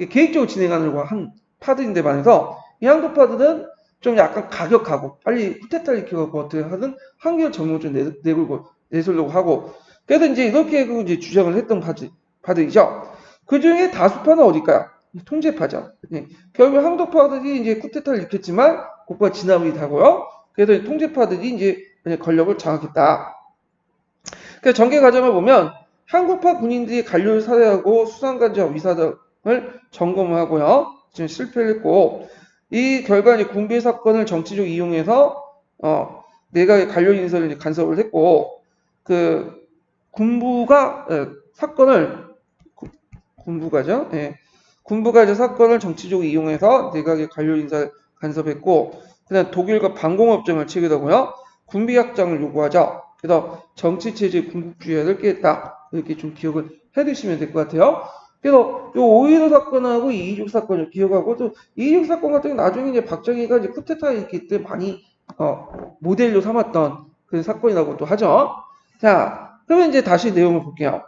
계획적으로 진행하려고 한 파들인데 반해서 이 항도파들은 좀 약간 가격하고 빨리 쿠데타를 일으켜갖고 어떻게 하든 한계를 정면 좀 내세우려고 하고 그래서 이제 이렇게 이제 주장을 했던 파들이죠. 그 중에 다수파는 어딜까요? 통제파죠. 결국 항도파들이 이제 쿠데타를 일으켰지만 그것과 진압이 되고요. 그래서 통제파들이 이제 권력을 장악했다. 그 전개 과정을 보면 한국파 군인들이 관료를 살해하고 수상간지와 위사장을 점검하고요. 지금 실패를 했고 이 결과 이제 군비 사건을 정치적으로 이용해서 내각의 관료 인사를 간섭을 했고 그 군부가 사건을 군부가죠. 예. 군부가 이제 사건을 정치적으로 이용해서 내각의 관료 인사를 간섭했고 그다음 독일과 반공업장을 체결하고요. 군비 확장을 요구하죠. 그래서 정치체제 군국주의를 깨했다. 이렇게 좀 기억을 해두시면 될 것 같아요. 그래서 요5.15 사건하고 2.26 사건을 기억하고 또 2.26 사건 같은 경우 나중에 이제 박정희가 이제 쿠데타에 있기 때문에 많이 모델로 삼았던 그런 사건이라고 또 하죠. 자, 그러면 이제 다시 내용을 볼게요.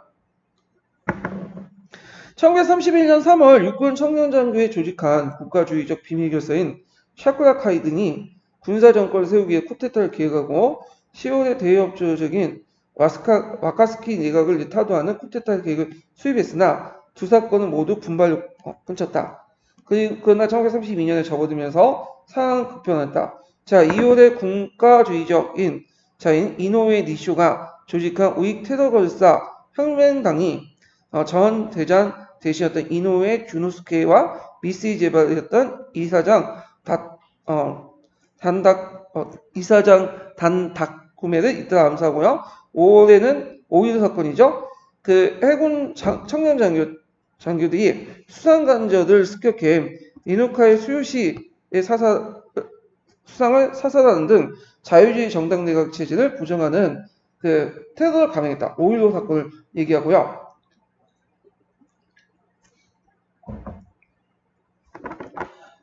1931년 3월 육군 청년장교에 조직한 국가주의적 비밀결사인 샤크락 하이든이 군사정권을 세우기 위해 쿠데타를 기획하고 10월에 대외협조적인 와카스키 내각을 타도하는 쿠데타 계획을 수립했으나 두 사건은 모두 분발로 끊쳤다. 그러나 1932년에 접어들면서 상황은 급변했다. 자, 2월에 군가주의적인 자인 이노우에 니쇼가 조직한 우익 테러걸사 혁명당이 전 대장 대신했던 이노우에 주노스케와 미스이 제발이었던 이사장 단다쿠메를 잇따라 암살하고요. 5월에는 5.15 사건이죠. 그 해군 청년 장교들이 수상간저들 습격해 이누카의 수요시의 수상을 사살하는 등 자유주의 정당 내각 체제를 부정하는 그 테러를 감행했다. 5.15 사건을 얘기하고요.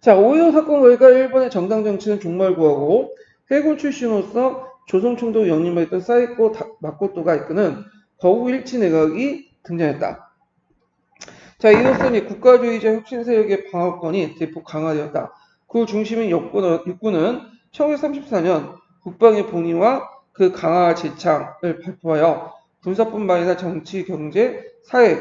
자, 5.15 사건 결과 일본의 정당 정치는 종말구하고 해군 출신으로서 조선총독 영림을 했던 사이코 마코토가 이끄는 거국일치 내각이 등장했다. 자, 이로써 국가주의적 혁신 세력의 방어권이 대폭 강화되었다. 그 중심인 육군은 1934년 국방의 봉인과 그 강화 재창을 발표하여 군사뿐만 아니라 정치, 경제, 사회,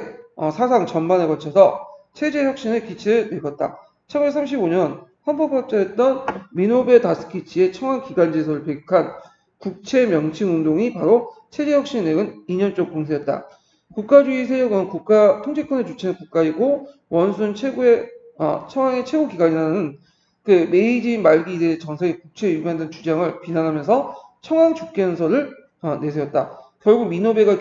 사상 전반에 거쳐서 체제 혁신의 기치를 읽었다. 1935년 헌법학자였던 미노베 다스키치의 청원 기간제서를 배격한 국채 명칭 운동이 바로 체제 혁신을 내건 2년적 공세였다. 국가주의 세력은 국가 통제권을 주체는 국가이고 원수는 청왕의 최고 기관이라는 그 메이지 말기 이래 정서의 국채에 위반된 주장을 비난하면서 청왕 주권서를 내세웠다. 결국 미노베가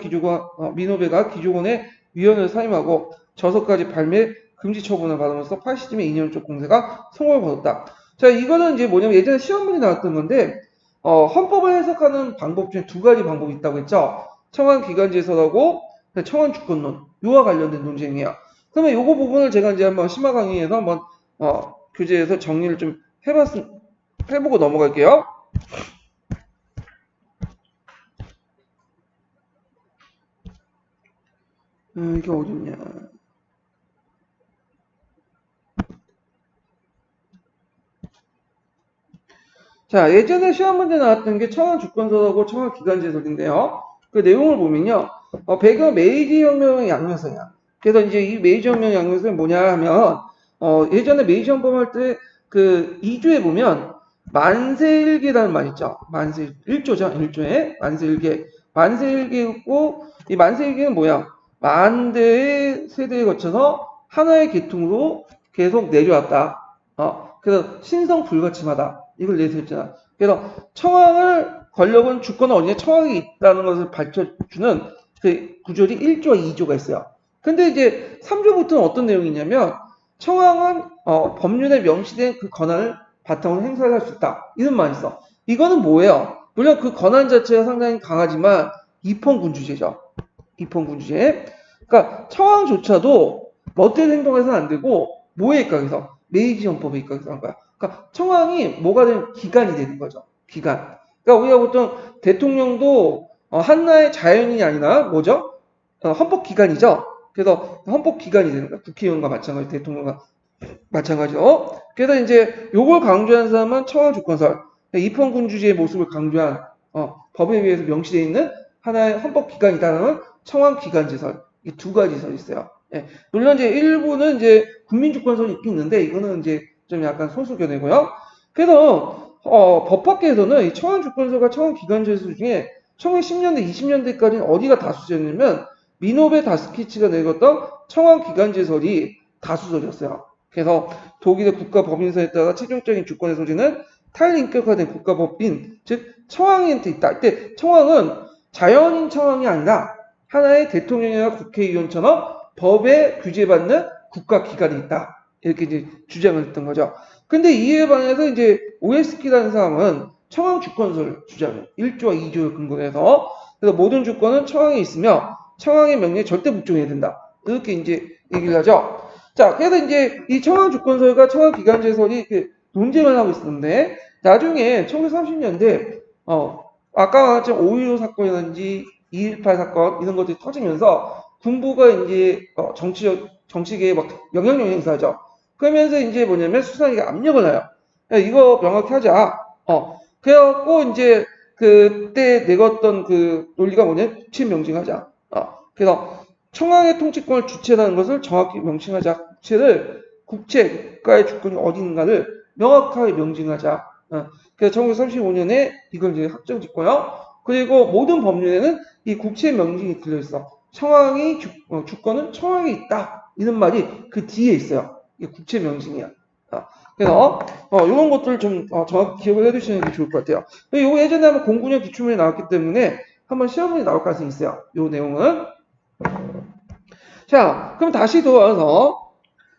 기조원의 위원을 사임하고 저서까지 발매 금지 처분을 받으면서 파시즘의 2년적 공세가 성공을 거뒀다. 자, 이거는 이제 뭐냐면 예전에 시험문이 나왔던 건데 헌법을 해석하는 방법 중에 두 가지 방법이 있다고 했죠. 청왕 기관제서라고 청원 주권론, 요와 관련된 논쟁이야. 그러면 요거 부분을 제가 이제 한번 심화 강의에서 한번 교재에서 정리를 좀 해보고 넘어갈게요. 이게 어딨냐. 자, 예전에 시험 문제 나왔던 게 청원 주권서하고 청원 기관제설인데요. 그 내용을 보면요. 배경 메이지 혁명 양면서야. 그래서 이제 이 메이지 혁명 양면서는 뭐냐 하면 예전에 메이지 혁명할 때 그 2조에 보면 만세일계라는 말 있죠. 만세 1조죠. 1조에 만세일계. 만세일계고 이 만세일계는 뭐야? 만 대의 세대에 거쳐서 하나의 계통으로 계속 내려왔다. 그래서 신성 불가침하다. 이걸 내세웠잖아. 그래서 권력은 주권은 어디냐? 청왕이 있다는 것을 밝혀주는 그 구절이 1조와 2조가 있어요. 근데 이제 3조부터는 어떤 내용이냐면 청왕은 법률에 명시된 그 권한을 바탕으로 행사를 할 수 있다. 이런 말이 있어. 이거는 뭐예요? 물론 그 권한 자체가 상당히 강하지만 입헌군주제죠. 입헌군주제. 그러니까 청왕조차도 멋대로 행동해서는 안 되고 뭐에 입각해서 메이지 헌법에 입각해서 한 거야. 그러니까 청왕이 뭐가 되는 기관이 되는 거죠. 기관. 그러니까 우리가 보통 대통령도 한나의 자연인이 아니라 뭐죠? 헌법기관이죠. 그래서 헌법기관이 되는 거야. 국회의원과 마찬가지, 대통령과 마찬가지로. 그래서 이제 요걸 강조한 사람은 청와주권설, 입헌군주제의 모습을 강조한 법에 의해서 명시되어 있는 하나의 헌법기관이다라는 청와기관제설, 이 두 가지 설이 있어요. 예. 물론 이제 일부는 이제 국민주권설이 있긴 있는데 이거는 이제 좀 약간 소수 견해고요. 그래서 법학계에서는 이 청와주권설과 청와기관제설 중에 1910년대, 20년대까지는 어디가 다수제냐면 미노베 다스키치가 내걸었던 청와기관제설이 다수설이었어요. 그래서 독일의 국가법인선에 따라 최종적인 주권의 소지는 탈인격화된 국가법인, 즉 청왕한테 있다. 이때 청왕은 자연인 청왕이 아니라 하나의 대통령이나 국회의원처럼 법에 규제받는 국가기관이 있다. 이렇게 이제 주장을 했던 거죠. 근데 이에 반해서 이제 오에스키라는 사람은 청왕 주권설 주장을 1조와 2조를 근거로 해서 그래서 모든 주권은 청왕에 있으며 청왕의 명령에 절대 복종해야 된다. 이렇게 이제 얘기를 하죠. 자, 그래서 이제 이 청왕 주권설과 청왕 기관제설이 논쟁을 하고 있었는데 나중에 1930년대 아까 말했던 5.15 사건이라든지 2.18 사건 이런 것들이 터지면서 군부가 이제 정치계에 막 영향력 행사하죠. 그러면서 이제 뭐냐면 수사에게 압력을 해요. 야, 이거 명확히 하자. 그래갖고 이제 그때 내걸었던 그 논리가 뭐냐면 국채 명징하자. 그래서 청와의 통치권을 주체라는 것을 정확히 명칭하자. 국채의 주권이 어디 있는가를 명확하게 명징하자. 그래서 1935년에 이걸 이제 확정 짓고요. 그리고 모든 법률에는 이 국채 명징이 들려있어. 청왕이 주권은 청왕에 있다. 이런 말이 그 뒤에 있어요. 이게 국채 명징이야. 그래서 이런 것들을 좀 정확히 기억을 해두시는 게 좋을 것 같아요. 이거 예전에 한번 09년 기출문에 나왔기 때문에 한번 시험문에 나올 가능성이 있어요. 이 내용은. 자, 그럼 다시 돌아와서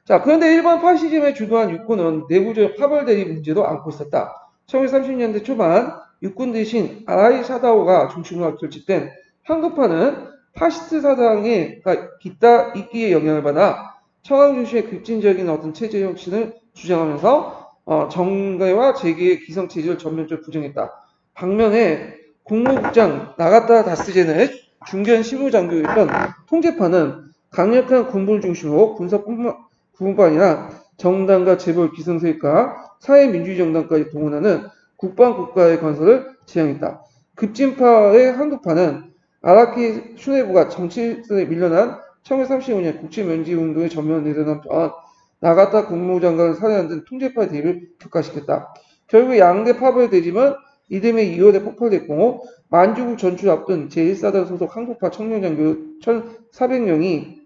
자, 그런데 일본 파시즘에 주도한 육군은 내부적 파벌 대립 문제도 안고 있었다. 1930년대 초반 육군 대신 아라이 사다오가 중심으로 결집된 한국파는 파시스트 사상의 기타 이끼의 영향을 받아 청왕 중심의 급진적인 어떤 체제 혁신을 주장하면서 정계와 재계의 기성 체제를 전면적으로 부정했다. 반면에 국무국장 나가타 다스제는 중견 실무장교였던 통제파는 강력한 군부를 중심으로 군뿐만 아니라 정당과 재벌 기성세력과 사회민주주의 정당까지 동원하는 국방국가의 건설을 지향했다. 급진파의 한국파는 아라키 슈네부가 정치선에 밀려난 1935년 국채면제운동에 전면 내려난 또한 나가타 국무장관을 살해한 등 통제파의 대립을 격화시켰다. 결국 양대 파벌 대립은 이듬해 2월에 폭발했고 만주국 전출 앞둔 제1사단 소속 한국파 청년장교 1,400명이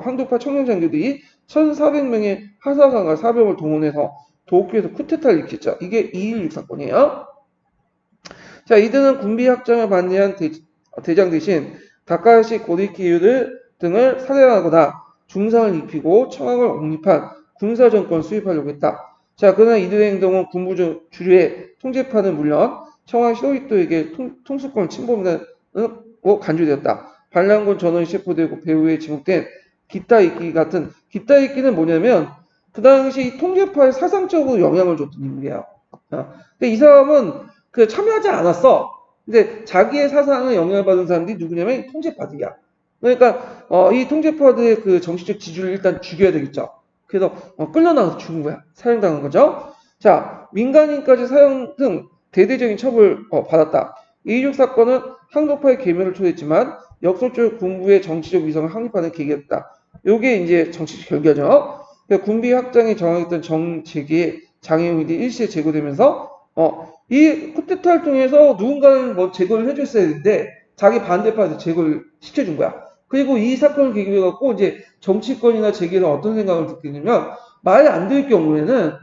한국파 청년장교들이 1,400명의 하사관과 사병을 동원해서 도쿄에서 쿠데타를 일으켰죠. 이게 2.16 사건이에요. 자, 이들은 군비 확장을 반대한 대장 대신 다카시 고리키유 등을 살해하거나 중상을 입히고 청왕을 옹립한 군사정권 수립하려고 했다. 자, 그러나 이들의 행동은 군부 주류의 통제파는 물론 청왕 시도히토에게 통수권을 침범하고 간주되었다. 반란군 전원이 체포되고 배후에 지목된 기타 이끼 같은 기타 이끼는 뭐냐면 그 당시 통제파에 사상적으로 영향을 줬던 인물이에요. 근데 이 사람은 참여하지 않았어. 근데 자기의 사상을 영향을 받은 사람들이 누구냐면 통제파들이야. 그러니까 이 통제파들의 그 정치적 지주를 일단 죽여야 되겠죠. 그래서 끌려나가서 죽은 거야. 사형당한 거죠. 자, 민간인까지 사형 등 대대적인 처벌을 받았다. 이juk 사건은 한국파의 계멸을 초래했지만 역설적으로 군부의 정치적 위성을 확립하는 계기였다. 요게 이제 정치적 결과죠. 그러니까 군비 확장에 저항했던 정재계의 장애용이들이 일시에 제거되면서 이 쿠데타를 통해서 누군가는 뭐 제거를 해줬어야 되는데 자기 반대파한테 제거를 시켜준 거야. 그리고 이 사건을 계기로 해갖고 이제 정치권이나 재계는 어떤 생각을 듣겠냐면 말 안 될 경우에는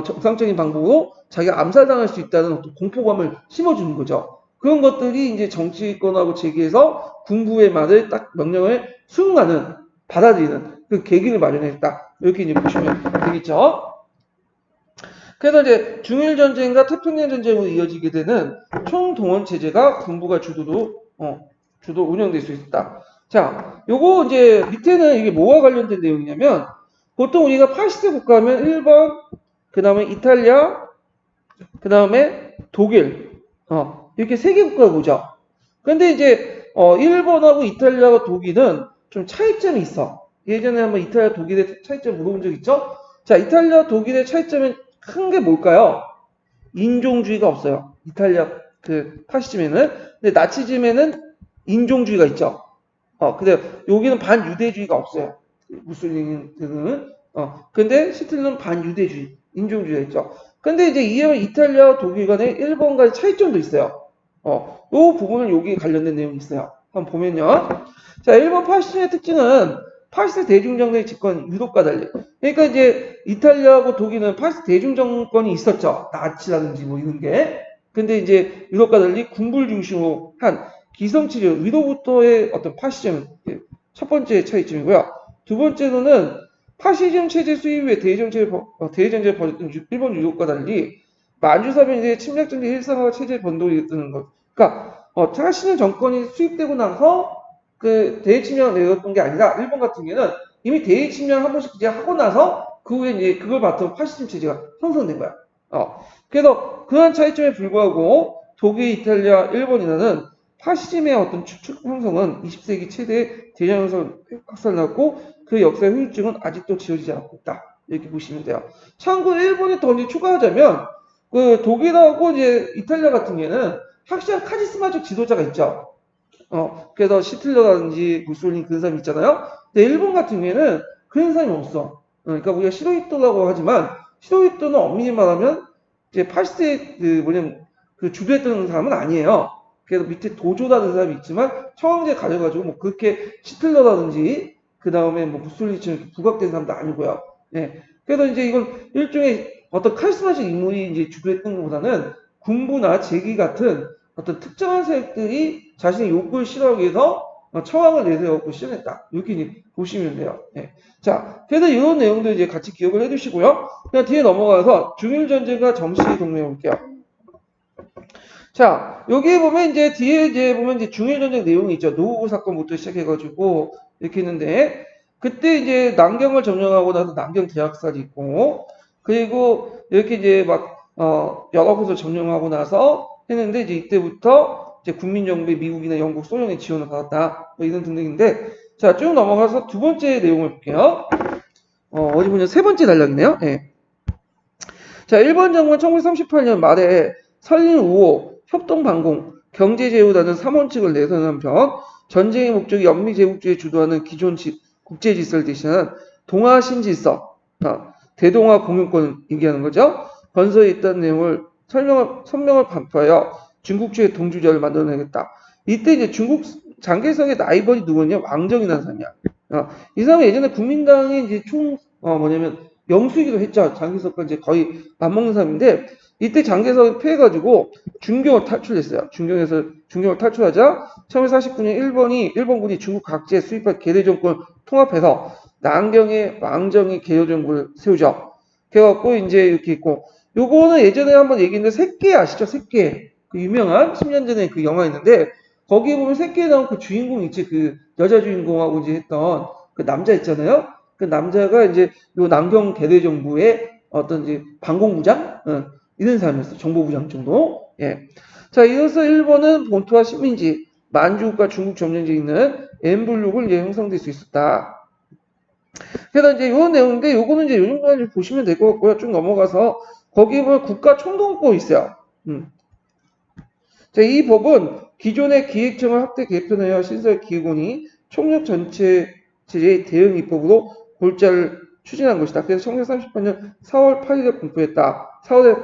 정상적인 방법으로 자기가 암살당할 수 있다는 어떤 공포감을 심어주는 거죠. 그런 것들이 이제 정치권하고 재계에서 군부의 말을 딱 명령을 수긍하는 받아들이는 그 계기를 마련했다. 이렇게 이제 보시면 되겠죠. 그래서 이제 중일 전쟁과 태평양 전쟁으로 이어지게 되는 총동원 체제가 군부가 주도 운영될 수 있다. 자, 요거 이제 밑에는 이게 뭐와 관련된 내용이냐면 보통 우리가 파시스트 국가하면 일본, 그 다음에 이탈리아, 그 다음에 독일, 이렇게 세 개 국가가 보죠. 그런데 이제 일본하고 이탈리아하고 독일은 좀 차이점이 있어. 예전에 한번 이탈리아 독일의 차이점 물어본 적 있죠? 자, 이탈리아 독일의 차이점은 큰 게 뭘까요? 인종주의가 없어요. 이탈리아 그 파시즘에는. 근데 나치즘에는 인종주의가 있죠. 근데 여기는 반유대주의가 없어요. 무슬림들은. 근데 시틀는 반유대주의, 인종주의가 있죠. 근데 이제 이에 이탈리아와 독일 간의 일본과의 차이점도 있어요. 요 부분은 여기 관련된 내용이 있어요. 한번 보면요. 자, 일본 파시즘의 특징은 파시스 대중정권의 집권 유럽과 달리. 그러니까 이제 이탈리아하고 독일은 파시스 대중정권이 있었죠. 나치라든지 뭐 이런 게. 근데 이제 유럽과 달리 군부를 중심으로 한 기성치료 위로부터의 어떤 파시즘 첫 번째 차이점이고요. 두 번째로는 파시즘 체제 수입 후에 대전제를 벌였던 일본 유럽과 달리 만주사변 침략 정치 일상화 체제 변동이 있다는 것. 그러니까 파시즘 정권이 수입되고 나서 그 대외 침략을 내렸던 게 아니라 일본 같은 경우는 이미 대외 침략 한 번씩 이제 하고 나서 그 후에 이제 그걸 바탕으로 파시즘 체제가 형성된 거야. 그래서 그런 차이점에 불구하고 독일, 이탈리아, 일본이라는 파시즘의 어떤 추측 형성은 20세기 최대의 대전에서 확산났고 그 역사의 후유증은 아직도 지워지지 않고 있다. 이렇게 보시면 돼요. 참고로 일본이 더 이제 추가하자면 그 독일하고 이제 이탈리아 같은 경우에는 확실한 카리스마적 지도자가 있죠. 그래서 시틀러라든지 무솔리니 그런 사람이 있잖아요. 근데 일본 같은 경우에는 그런 사람이 없어. 그러니까 우리가 시로히토라고 하지만 시로히토는 엄밀히 말하면 이제 80세 그 뭐냐면 그 주도했던 사람은 아니에요. 그래서 밑에 도조라는 사람이 있지만 청황제 가져가지고 뭐 그렇게 시틀러라든지 그 다음에 뭐 무솔리니처럼 부각된 사람도 아니고요. 네. 그래서 이제 이건 일종의 어떤 카리스마적 인물이 이제 주도했던 것보다는 군부나 재기 같은 어떤 특정한 세력들이 자신의 욕구를 실현하기 위해서 처왕을 내세웠고 실현했다. 이렇게 이제 보시면 돼요. 네. 자, 그래서 이런 내용도 이제 같이 기억을 해두시고요. 그냥 뒤에 넘어가서 중일전쟁과 정시 동맹해 볼게요. 자, 여기에 보면 이제 뒤에 이제 보면 이제 중일전쟁 내용이 있죠. 노후부 사건부터 시작해가지고 이렇게 있는데 그때 이제 남경을 점령하고 나서 남경 대학살이 있고 그리고 이렇게 이제 막 여러 곳을 점령하고 나서 했는데 이제 이때부터 이제 국민정부의 미국이나 영국, 소련의 지원을 받았다. 뭐 이런 등등인데 자, 쭉 넘어가서 두 번째 내용을 볼게요. 어디 보면 세 번째 단락이네요. 네. 자, 일본 정부는 1938년 말에 설린 우호, 협동방공, 경제제휴라는 3원칙을 내세운 한편 전쟁의 목적이 영미제국주의에 주도하는 기존 국제질서를 대신한 동아신질서, 대동아 공영권을 얘기하는 거죠. 건서에 있던 내용을 선명을 반포하여 중국주의 동주제를 만들어내겠다. 이때 이제 중국 장개석의 라이벌이 누구냐? 왕정이라는 사람이야. 이 사람은 예전에 국민당의 이제 뭐냐면 영수이기도 했죠. 장개석과 이제 거의 맞먹는 사람인데 이때 장개석이 패해가지고 중경을 탈출했어요. 중경을 탈출하자 1949년 일본군이 중국 각지에 수입한 계대 정권을 통합해서 남경의 왕정의 개요 정부를 세우죠. 그래갖고 이제 이렇게 있고 요거는 예전에 한번 얘기했는데 새끼 아시죠? 새끼 그 유명한 10년 전에 그 영화 있는데 거기에 보면 새끼에 나온 그 주인공 있지 그 여자 주인공하고 이제 했던 그 남자 있잖아요. 그 남자가 이제 요 남경 대대정부의 어떤 이제 방공부장 이런 사람이었어. 정보부장 정도. 예. 자, 이어서 일본은 본토와 식민지 만주국과 중국 점령지에 있는 엠블록을 이제 형성될 수 있었다. 그래서 이제 요 내용인데 요거는 이제 요 정도만 보시면 될 것 같고요. 쭉 넘어가서 거기에 보면 국가총동법이 있어요. 자, 이 법은 기존의 기획청을 확대 개편하여 신설 기획원이 총력 전체 제의 대응 입법으로 골자를 추진한 것이다. 그래서 1938년 4월 8일에 공포했다. 4월에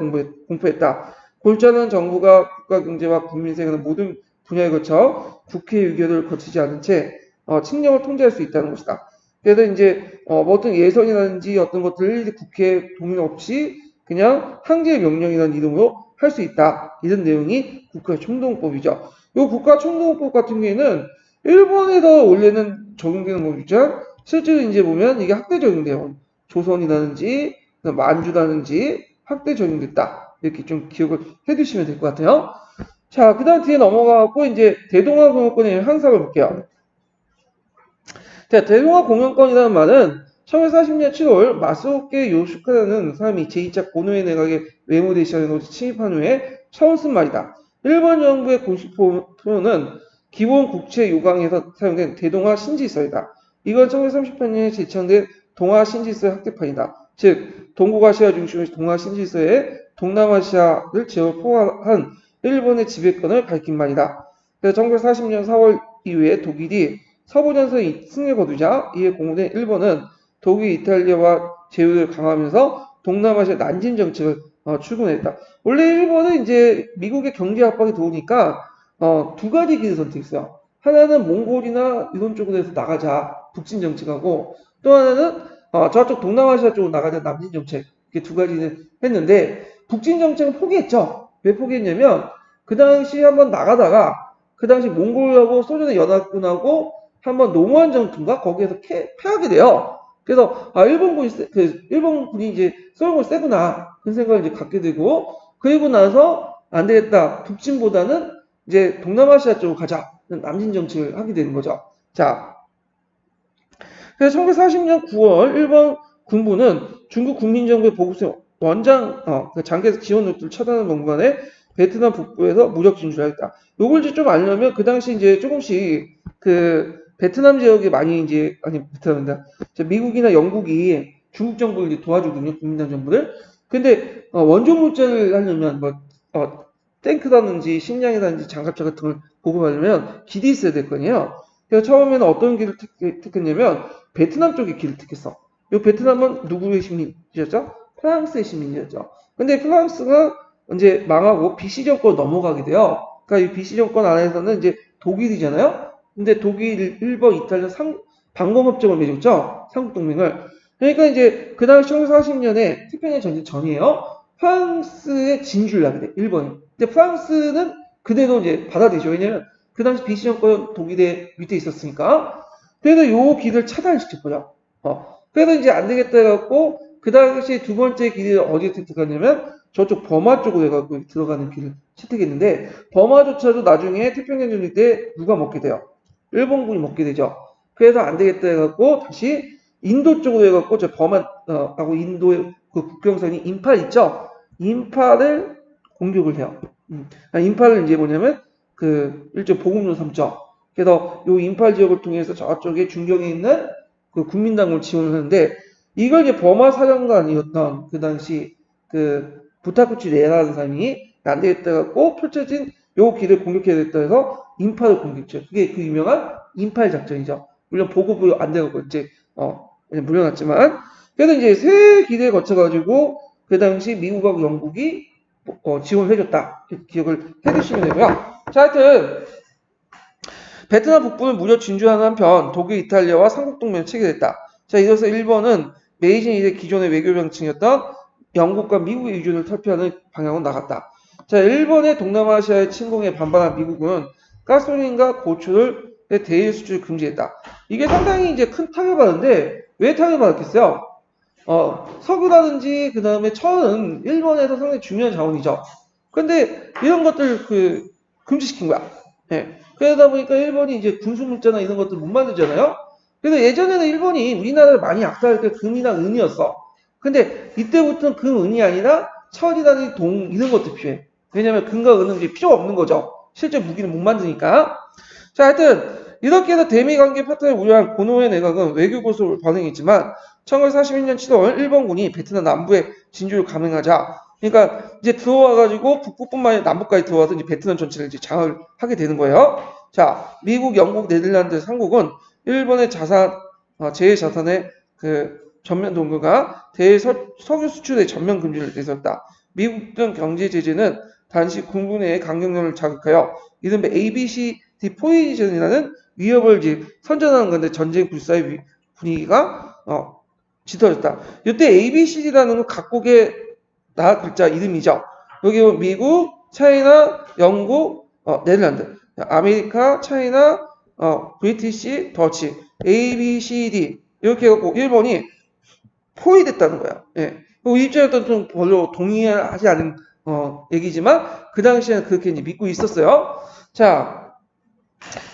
공포했다. 골자는 정부가 국가 경제와 국민 생활의 모든 분야에 거쳐 국회 의결을 거치지 않은 채 칙령을 통제할 수 있다는 것이다. 그래서 이제 어떤 예선이라든지 어떤 것들을 국회 동의 없이 그냥 항제 명령이라는 이름으로 할 수 있다. 이런 내용이 국가총동법이죠. 이 국가총동법 같은 경우에는 일본에서 원래는 적용되는 법이죠. 실제로 이제 보면 이게 학대 적용돼요. 조선이라든지 만주라든지 학대 적용됐다. 이렇게 좀 기억을 해두시면 될 것 같아요. 자, 그 다음 뒤에 넘어가고 이제 대동아 공영권의 항상을 볼게요. 자, 대동아 공영권이라는 말은 1940년 7월 마스오케 요시카라는 사람이 제2차 고노에 내각의 외무대시장으로 침입한 후에 처음 쓴 말이다. 일본 정부의 공식 표현은 기본 국채 요강에서 사용된 대동아 신지서이다. 이건 1938년에 제정된 동아 신지서의 학대판이다. 즉 동북아시아 중심의 동아 신지서에 동남아시아를 제어 포함한 일본의 지배권을 밝힌 말이다. 그래서 1940년 4월 이후에 독일이 서부전선에 승리를 거두자 이에 공호된 일본은 독일, 이탈리아와 제휴를 강화하면서 동남아시아 난진 정책을 출근했다. 원래 일본은 이제 미국의 경제 압박이 들어오니까 두 가지 길을 선택했어요. 하나는 몽골이나 이런 쪽으로 해서 나가자 북진 정책하고 또 하나는 저쪽 동남아시아 쪽으로 나가자 남진 정책 이렇게 두 가지는 했는데 북진 정책은 포기했죠. 왜 포기했냐면 그 당시 한번 나가다가 그 당시 몽골하고 소련의 연합군하고 한번 노무현 정권과 거기에서 패하게 돼요. 그래서 일본군이 이제 소련군이 세구나 그런 생각을 이제 갖게 되고 그리고 나서 안 되겠다 북진보다는 이제 동남아시아 쪽으로 가자 남진 정책을 하게 되는 거죠. 자, 그래서 1940년 9월 일본 군부는 중국 국민정부의 보급선 원장 장기에서 지원 루트를 차단하는 공간에 베트남 북부에서 무력 진출하였다. 요걸 이제 좀 알려면 그 당시 이제 조금씩 그 베트남 지역에 많이 이제 아니 베트남입니다. 미국이나 영국이 중국 정부를 이제 도와주거든요. 국민당 정부를. 근데 원조 물자를 하려면 뭐 탱크라든지 식량이라든지 장갑차 같은 걸 보급하려면 길이 있어야 될 거 아니에요. 그래서 처음에는 어떤 길을 택했냐면 베트남 쪽의 길을 택했어. 이 베트남은 누구의 식민지였죠? 프랑스의 식민지였죠. 근데 프랑스가 이제 망하고 BC 정권 넘어가게 돼요. 그러니까 이 BC 정권 안에서는 이제 독일이잖아요. 근데 독일, 일본, 이탈리아 방공협정을 맺었죠. 삼국동맹을. 그러니까 이제 그 당시 1940년에 태평양 전쟁 전이에요. 프랑스의 진주를 하게 돼. 일본이. 근데 프랑스는 그대로 이제 받아들이죠. 왜냐면 그 당시 BC 정권 독일의 밑에 있었으니까. 그래서 요 길을 차단시켰거든요. 그래서 이제 안 되겠다 해갖고 그 당시 두 번째 길을 어디에 택했냐면 저쪽 버마 쪽으로 해갖고 들어가는 길을 채택했는데 버마조차도 나중에 태평양 전쟁 때 누가 먹게 돼요? 일본군이 먹게 되죠. 그래서 안 되겠다 해갖고 다시 인도 쪽으로 해갖고 저 버마하고 인도의 그 국경선이 인팔 있죠? 인팔을 공격을 해요. 인팔을 이제 뭐냐면 그 일종 보급로 삼죠. 그래서 요 인팔 지역을 통해서 저쪽에 중경에 있는 그 국민당을 지원을 하는데 이걸 이제 버마 사령관이었던 그 당시 그 부타쿠치 레라는 사람이 안 되겠다 갖고 펼쳐진 요 길을 공격해야 됐다 해서 인팔을 공격했죠. 그게 그 유명한 인팔 작전이죠. 물론 보급이 안 되고 이제 물려놨지만 그래서 이제 세 길에 거쳐가지고 그 당시 미국하고 영국이 지원을 해줬다. 기억을 해두시면 되고요. 자, 하여튼 베트남 북부는 무려 진주하는 한편 독일, 이탈리아와 삼국동맹을 체결했다. 자, 이로써 일본은 메이징 이래 기존의 외교 명칭이었던 영국과 미국의 의존을 탈피하는 방향으로 나갔다. 자, 일본의 동남아시아의 침공에 반발한 미국은 가솔린과 고추를 대일 수출 금지했다. 이게 상당히 이제 큰 타격을 받는데 왜 타격을 받았겠어요? 석유라든지 그 다음에 철은 일본에서 상당히 중요한 자원이죠. 근데 이런 것들 금지시킨 거야. 예. 그러다 보니까 일본이 이제 군수물자나 이런 것들 못 만들잖아요. 그래서 예전에는 일본이 우리나라를 많이 압살할 때 금이나 은이었어. 근데 이때부터는 금, 은이 아니라 철이라든지 동 이런 것도 필요해. 왜냐면 금과 은은 이제 필요가 없는 거죠. 실제 무기는 못 만드니까. 자, 하여튼 이렇게 해서 대미 관계 파트너를 우려한 고노의 내각은 외교 고소를 반응했지만 1941년 7월 일본군이 베트남 남부에 진주를 감행하자 그러니까 이제 들어와가지고 북부뿐만 아니라 남부까지 들어와서 이제 베트남 전체를 이제 장악을 하게 되는 거예요. 자, 미국, 영국, 네덜란드 3국은 일본의 제일 자산의 그 전면 동결과 석유 수출의 전면 금지를 내세웠다. 미국 등 경제 제재는 단지 군부 내의 강경론을 자극하여 이른바 ABCD 포지션이라는 위협을 이제 선전하는 건데 전쟁 불사의 분위기가 짙어졌다. 이때 ABCD라는 건 각국의 나라 글자 이름이죠. 여기 미국, 차이나, 영국, 네덜란드, 아메리카, 차이나, 브리티시, 더치, A, B, C, D 이렇게 해갖고 일본이 포위됐다는 거야. 예. 이 입장에서는 좀 별로 동의하지 않은 얘기지만 그 당시에는 그렇게 이제 믿고 있었어요. 자,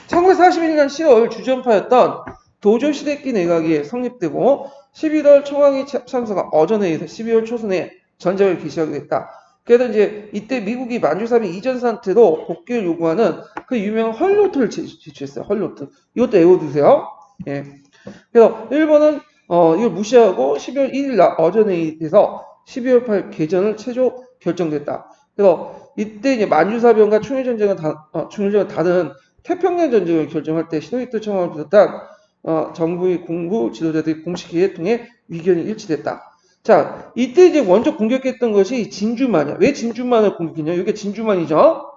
1941년 10월 주전파였던 도조 시대키 내각이 성립되고 11월 청와기 참사가 어전회의에서 12월 초순에 전쟁을 개시하게 됐다. 그래서 이제 이때 미국이 만주사비 이전 상태로 복귀를 요구하는 그 유명한 헐노트를 제출했어요. 헐노트. 이것도 외워두세요. 예. 그래서 일본은 이걸 무시하고 12월 1일 날 어전회의에서 12월 8일 개전을 최종 결정됐다. 그래서 이때 이제 만주사변과 충일전쟁은 다른 태평양 전쟁을 결정할 때 시노히토 청와를 비롯한 정부의 공부 지도자들이 공식 회의를 통해 의견이 일치됐다. 자, 이때 이제 먼저 공격했던 것이 진주만이야. 왜 진주만을 공격했냐? 이게 진주만이죠.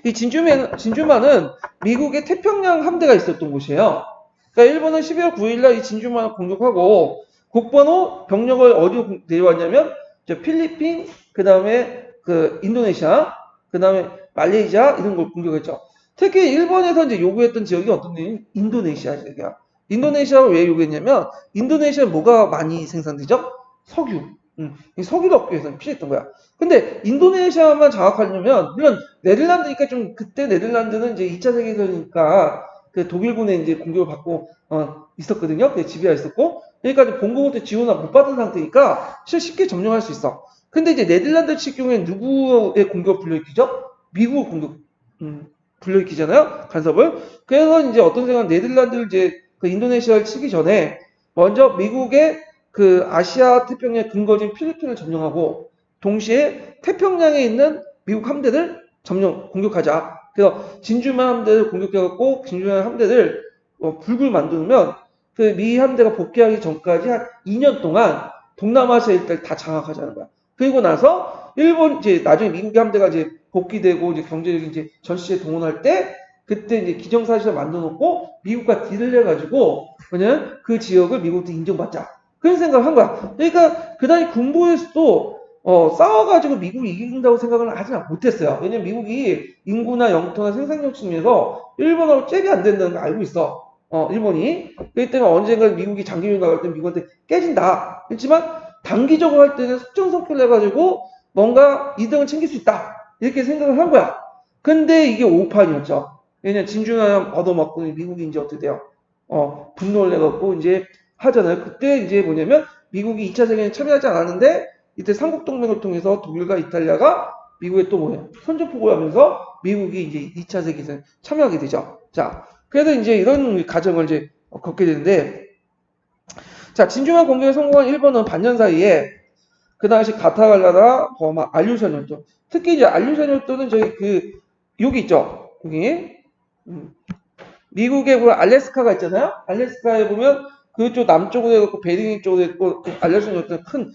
이 진주만은 미국의 태평양 함대가 있었던 곳이에요. 그러니까 일본은 12월 9일날 이 진주만을 공격하고 국번호 병력을 어디로 내려왔냐면 필리핀, 그 다음에 그 인도네시아, 그 다음에 말레이시아 이런 걸 공격했죠. 특히 일본에서 이제 요구했던 지역이 어떤 데냐? 인도네시아 지역이야. 인도네시아를 왜 요구했냐면 인도네시아는 뭐가 많이 생산되죠? 석유. 이 석유를 얻기 위해서 필요했던 거야. 근데 인도네시아만 장악하려면 물론 네덜란드니까 좀 그때 네덜란드는 이제 2차 세계대전이니까 그 독일군의 이제 공격을 받고 있었거든요. 그 지배하였었고 그러니까 본국부터 지원을 못 받은 상태니까 쉽게 점령할 수 있어. 근데 이제 네덜란드 측 경우에는 누구의 공격을 불러일으키죠? 미국 공격 불러일으키잖아요. 간섭을. 그래서 이제 어떤 생각은 네덜란드를 이제 그 인도네시아를 치기 전에 먼저 미국의 그 아시아 태평양 근거지인 필리핀을 점령하고 동시에 태평양에 있는 미국 함대를 공격하자. 그래서 진주만 함대를 공격해갖고 진주만 함대를 불굴 만들면 그 미 함대가 복귀하기 전까지 한 2년 동안 동남아시아 일대를 다 장악하자는 거야. 그리고 나서 일본 이제 나중에 미국의 함대가 이제 복귀되고 이제 경제적인 이제 전시에 동원할 때 그때 이제 기정사실을 만들어 놓고 미국과 딜을 해가지고 그냥 그 지역을 미국도 인정받자. 그런 생각을 한 거야. 그러니까 그다음에 군부에서도 싸워가지고 미국이 이긴다고 생각을 하지 못했어요. 왜냐면 미국이 인구나 영토나 생산력 측면에서 일본하고 잽이 안 된다는 걸 알고 있어. 일본이. 그렇기 때문에 언젠가 미국이 장기전 나갈 때 미국한테 깨진다. 그렇지만 단기적으로 할 때는 속전속결 해가지고 뭔가 이득을 챙길 수 있다. 이렇게 생각을 한 거야. 근데 이게 오판이었죠. 왜냐면 진주만 얻어먹고 미국이 이제 어떻게 돼요? 분노를 내갖고 이제 하잖아요. 그때 이제 뭐냐면 미국이 2차 세계에 참여하지 않았는데 이때 삼국동맹을 통해서 독일과 이탈리아가 미국에 또 뭐예요? 선전포고를 하면서 미국이 이제 2차 세계에 참여하게 되죠. 자, 그래서 이제 이런 과정을 이제 겪게 되는데 자, 진주만 공격에 성공한 일본은 반년 사이에 그 당시 가타갈라나 버마, 알류산 열도 특히 이제 알류산 열도는 저희 여기 있죠. 여기 미국에 보면 알래스카가 있잖아요. 알래스카에 보면 그쪽 남쪽으로 해갖고 베링 쪽으로 있고 알래스카 열도 큰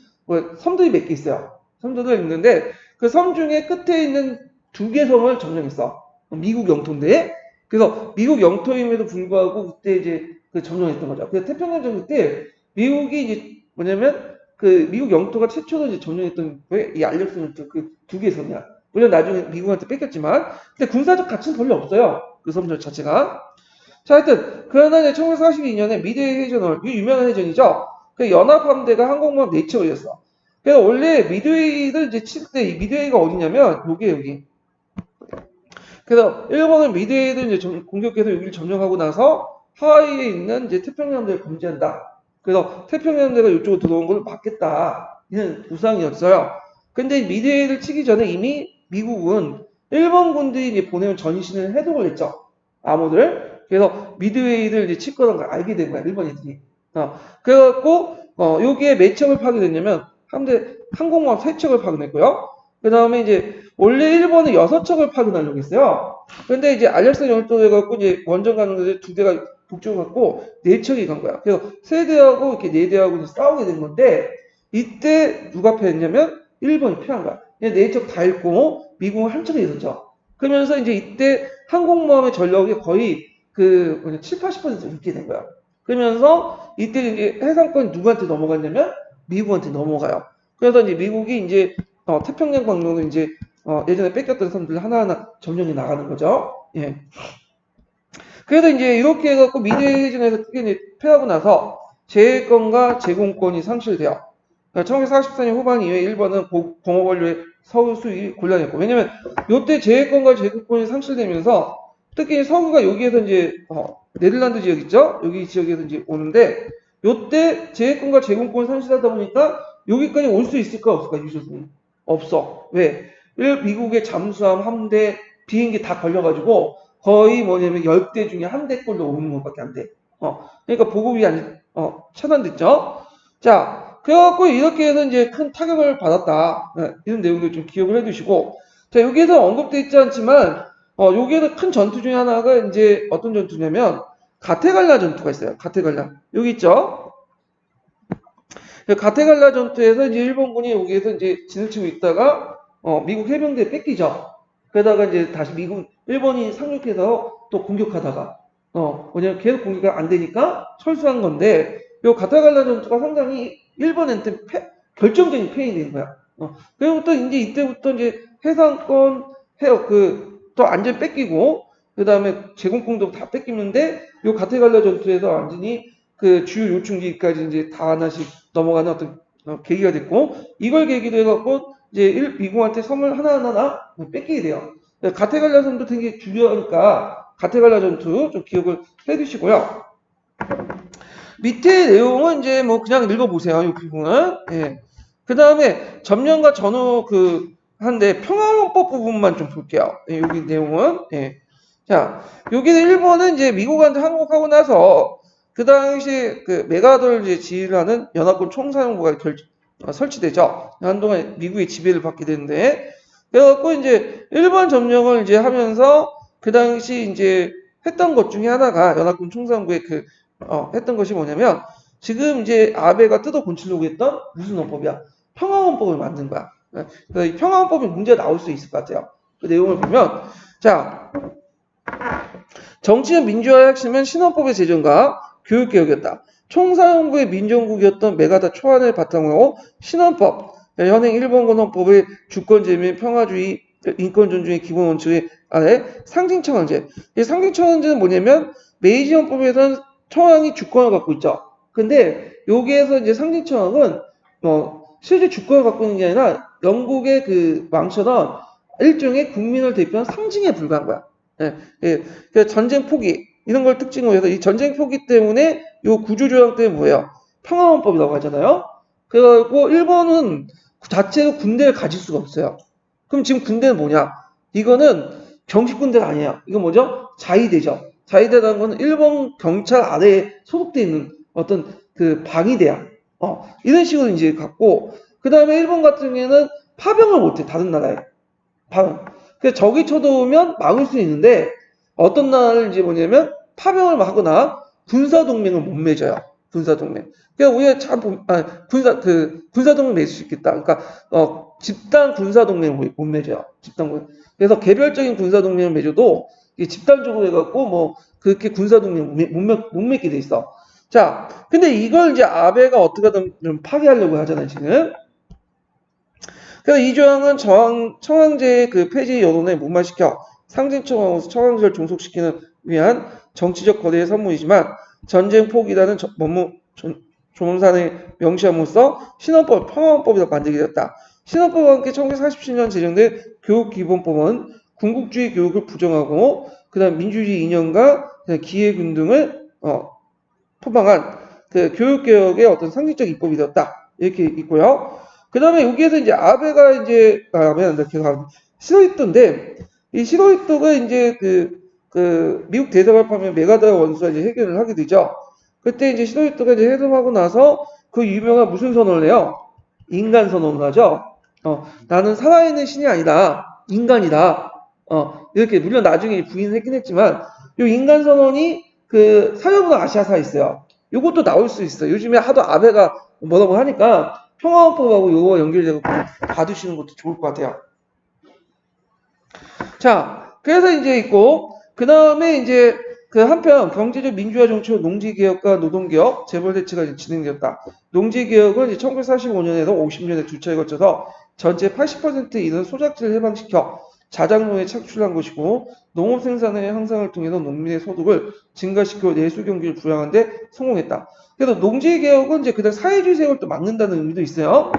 섬들이 몇 개 있어요. 섬들이 있는데 그 섬 중에 끝에 있는 2개 섬을 점령했어. 미국 영토인데 그래서 미국 영토임에도 불구하고 그때 이제 점령했던 거죠. 그래서 태평양 전쟁 때 미국이 이제 뭐냐면 미국 영토가 최초로 이제 점령했던 게 이 알렉스 열도 그 2개 섬이야. 물론 나중에 미국한테 뺏겼지만 근데 군사적 가치는 별로 없어요. 그 섬 자체가. 자, 하여튼 그러나 이제 1942년에 미드웨이 해전을 이 유명한 해전이죠. 그 연합함대가 항공모함 4척을 이었어. 그래서 원래 미드웨이를 이제 칠 때 이 미드웨이가 어디냐면 여기. 그래서 일본은 미드웨이를 이제 공격해서 여기를 점령하고 나서 하와이에 있는 이제 태평양함대를 감지한다. 그래서 태평양함대가 이쪽으로 들어온 걸 막겠다. 이런 구상이었어요. 근데 미드웨이를 치기 전에 이미 미국은 일본 군들이 이제 보내온 전신을 해독을 했죠. 암호들. 그래서 미드웨이를 이제 칠 거라는 걸 알게 된 거야, 일본인들이. 그래갖고, 여기에 몇 척을 파견했냐면, 항공모함 3척을 파견했고요. 그 다음에 이제, 원래 일본은 6척을 파견하려고 했어요. 근데 이제 알렉산 영토 해갖고, 이제 원전 가는 곳에 2대가 북쪽을 갖고, 4척이 간 거야. 그래서 3대하고 이렇게 4대하고 싸우게 된 건데, 이때 누가 패했냐면, 일본이 패한 거야. 4척 다 잃고, 미국은 한 척이 있었죠. 그러면서 이제 이때 항공모함의 전력이 거의 7, 80% 잃게 된 거야. 그러면서 이때 이제 해상권이 누구한테 넘어갔냐면 미국한테 넘어가요. 그래서 이제 미국이 이제 태평양 방면으로 이제 예전에 뺏겼던 섬들 하나하나 점령해 나가는 거죠. 예. 그래서 이제 이렇게 해갖고 미드웨이전에서 크게 이제 패하고 나서 제해권과 제공권이 상실돼요. 1944년 후반 이후에 일본은 공업 원료의 석유 수입이 곤란했고, 왜냐면 이때 제해권과 제공권이 상실되면서 특히 석유가 여기에서 이제 네덜란드 지역 있죠? 여기 지역에서 이제 오는데 이때 제해권과 제공권이 상실하다 보니까 여기까지 올 수 있을까 없을까 유조선이 없어. 왜? 미국의 잠수함, 함대, 비행기 다 걸려가지고 거의 뭐냐면 10대 중에 한 대꼴로 오는 것밖에 안 돼. 그러니까 보급이 차단됐죠? 자, 그래갖고 이렇게 해서 이제 큰 타격을 받았다. 이런 내용도 좀 기억을 해두시고. 자, 여기에서 언급되어 있지 않지만, 여기에서 큰 전투 중에 하나가 이제 어떤 전투냐면, 가테갈라 전투가 있어요. 가테갈라. 여기 있죠? 가테갈라 전투에서 이제 일본군이 여기에서 이제 진을 치고 있다가, 미국 해병대에 뺏기죠. 그러다가 이제 다시 일본이 상륙해서 또 공격하다가, 뭐냐면 계속 공격이 안 되니까 철수한 건데, 요 가타갈라 전투가 상당히 일본한테 결정적인 패인이 된 거야. 그리고 또 이제 이때부터 이제 해상권, 또 완전 뺏기고, 그 다음에 제공권도 다 뺏기는데, 요 가테갈라 전투에서 완전히 그 주요 요충지까지 이제 다 하나씩 넘어가는 어떤 계기가 됐고, 이걸 계기로 해갖고, 이제 미국한테 섬을 하나하나 뺏기게 돼요. 가테갈라 섬도 되게 중요하니까, 가테갈라 전투 좀 기억을 해두시고요. 밑에 내용은 이제 뭐 그냥 읽어보세요. 이 부분은. 예. 그 다음에 전면과 전후 한데 평화헌법 부분만 좀 볼게요. 예, 여기 내용은. 예. 자, 여기는 일본은 이제 미국한테 항복하고 나서 그 당시 그 메가더를 이제 지휘하는 연합군 총사령부가 설치되죠. 한동안 미국의 지배를 받게 되는데, 그래갖고 이제 일본 점령을 이제 하면서 그 당시 이제 했던 것 중에 하나가 연합군 총사령부의 했던 것이 뭐냐면, 지금 이제 아베가 뜯어 고치려고 했던 무슨 헌법이야? 평화헌법을 만든 거야. 그래서 이 평화헌법이 문제가 나올 수 있을 것 같아요. 그 내용을 보면, 자, 정치는 민주화의 핵심은 신헌법의 제정과 교육개혁이었다. 총사령부의 민정국이었던 메가다 초안을 바탕으로 신헌법, 현행 일본군 헌법의 주권제 및 평화주의, 인권 존중의 기본 원칙 아래 상징청원제. 이 상징청원제는 뭐냐면 메이지 헌법에서는 청왕이 주권을 갖고 있죠. 근데 여기에서 이제 상징청왕은 실제 주권을 갖고 있는 게 아니라 영국의 그 왕처럼 일종의 국민을 대표한 상징에 불과한 거야. 예, 예. 그러니까 전쟁 포기 이런 걸 특징으로 해서 이 전쟁 포기 때문에 이 구조조약 때문에 뭐예요? 평화헌법이라고 하잖아요. 그래갖고 일본은 자체로 군대를 가질 수가 없어요. 그럼 지금 군대는 뭐냐? 이거는 정식 군대가 아니에요. 이건 뭐죠? 자위대죠. 자위대라는 건 일본 경찰 아래에 소속되어 있는 어떤 그 방위대야. 이런 식으로 이제 갖고, 그 다음에 일본 같은 경우에는 파병을 못해, 다른 나라에. 그래서 적이 쳐들어오면 막을 수 있는데, 어떤 나라를 이제 뭐냐면, 파병을 하거나, 군사동맹을 못 맺어요. 군사동맹. 그러니까 우리가 군사동맹 맺을 수 있겠다. 그러니까, 집단 군사동맹을 못 맺어요. 그래서 개별적인 군사동맹을 맺어도, 집단적으로 해갖고, 그렇게 군사동맹 못 맺게 돼 있어. 자, 근데 이걸 이제 아베가 어떻게든 좀 파괴하려고 하잖아요, 지금. 그래서 이 조항은 청왕제의 그 폐지 여론에 무마시켜 상징청왕으로서 청왕제를 종속시키는 위한 정치적 거래의 선물이지만 전쟁 포기라는 조문산의 명시함으로써 신헌법, 평화헌법이라고 만들게 되었다. 신헌법과 함께 1947년 제정된 교육기본법은 군국주의 교육을 부정하고 그다음 민주주의 이념과 기회균 등을 포방한 그 교육개혁의 어떤 상징적 입법이 되었다. 이렇게 있고요. 그 다음에 여기에서 이제 아베가 이제, 시로히토인데, 이 시로히토가 이제 미국 대사관 파면 메가다 원수와 이제 해결을 하게 되죠. 그때 이제 시로히토가 이제 해석하고 나서 그 유명한 무슨 선언을 해요? 인간 선언을 하죠. 나는 살아있는 신이 아니다. 인간이다. 이렇게, 물론 나중에 부인을 했긴 했지만, 이 인간 선언이 사회문화 아시아사에 있어요. 요것도 나올 수 있어요. 요즘에 하도 아베가 뭐라고 하니까 평화헌법하고 요거 연결되고 봐두시는 것도 좋을 것 같아요. 자, 그래서 이제 있고, 그 다음에 이제 한편 경제적 민주화 정치로 농지개혁과 노동개혁, 재벌대치가 진행되었다. 농지개혁은 1945년에서 50년에 두 차례 거쳐서 전체 80%에 이르는 소작지를 해방시켜 자작농에 착출한 것이고 농업 생산의 향상을 통해서 농민의 소득을 증가시켜 내수 경기를 부양하는 데 성공했다. 그래서 농지개혁은 이제 그다음 사회주의 세력을 또 막는다는 의미도 있어요.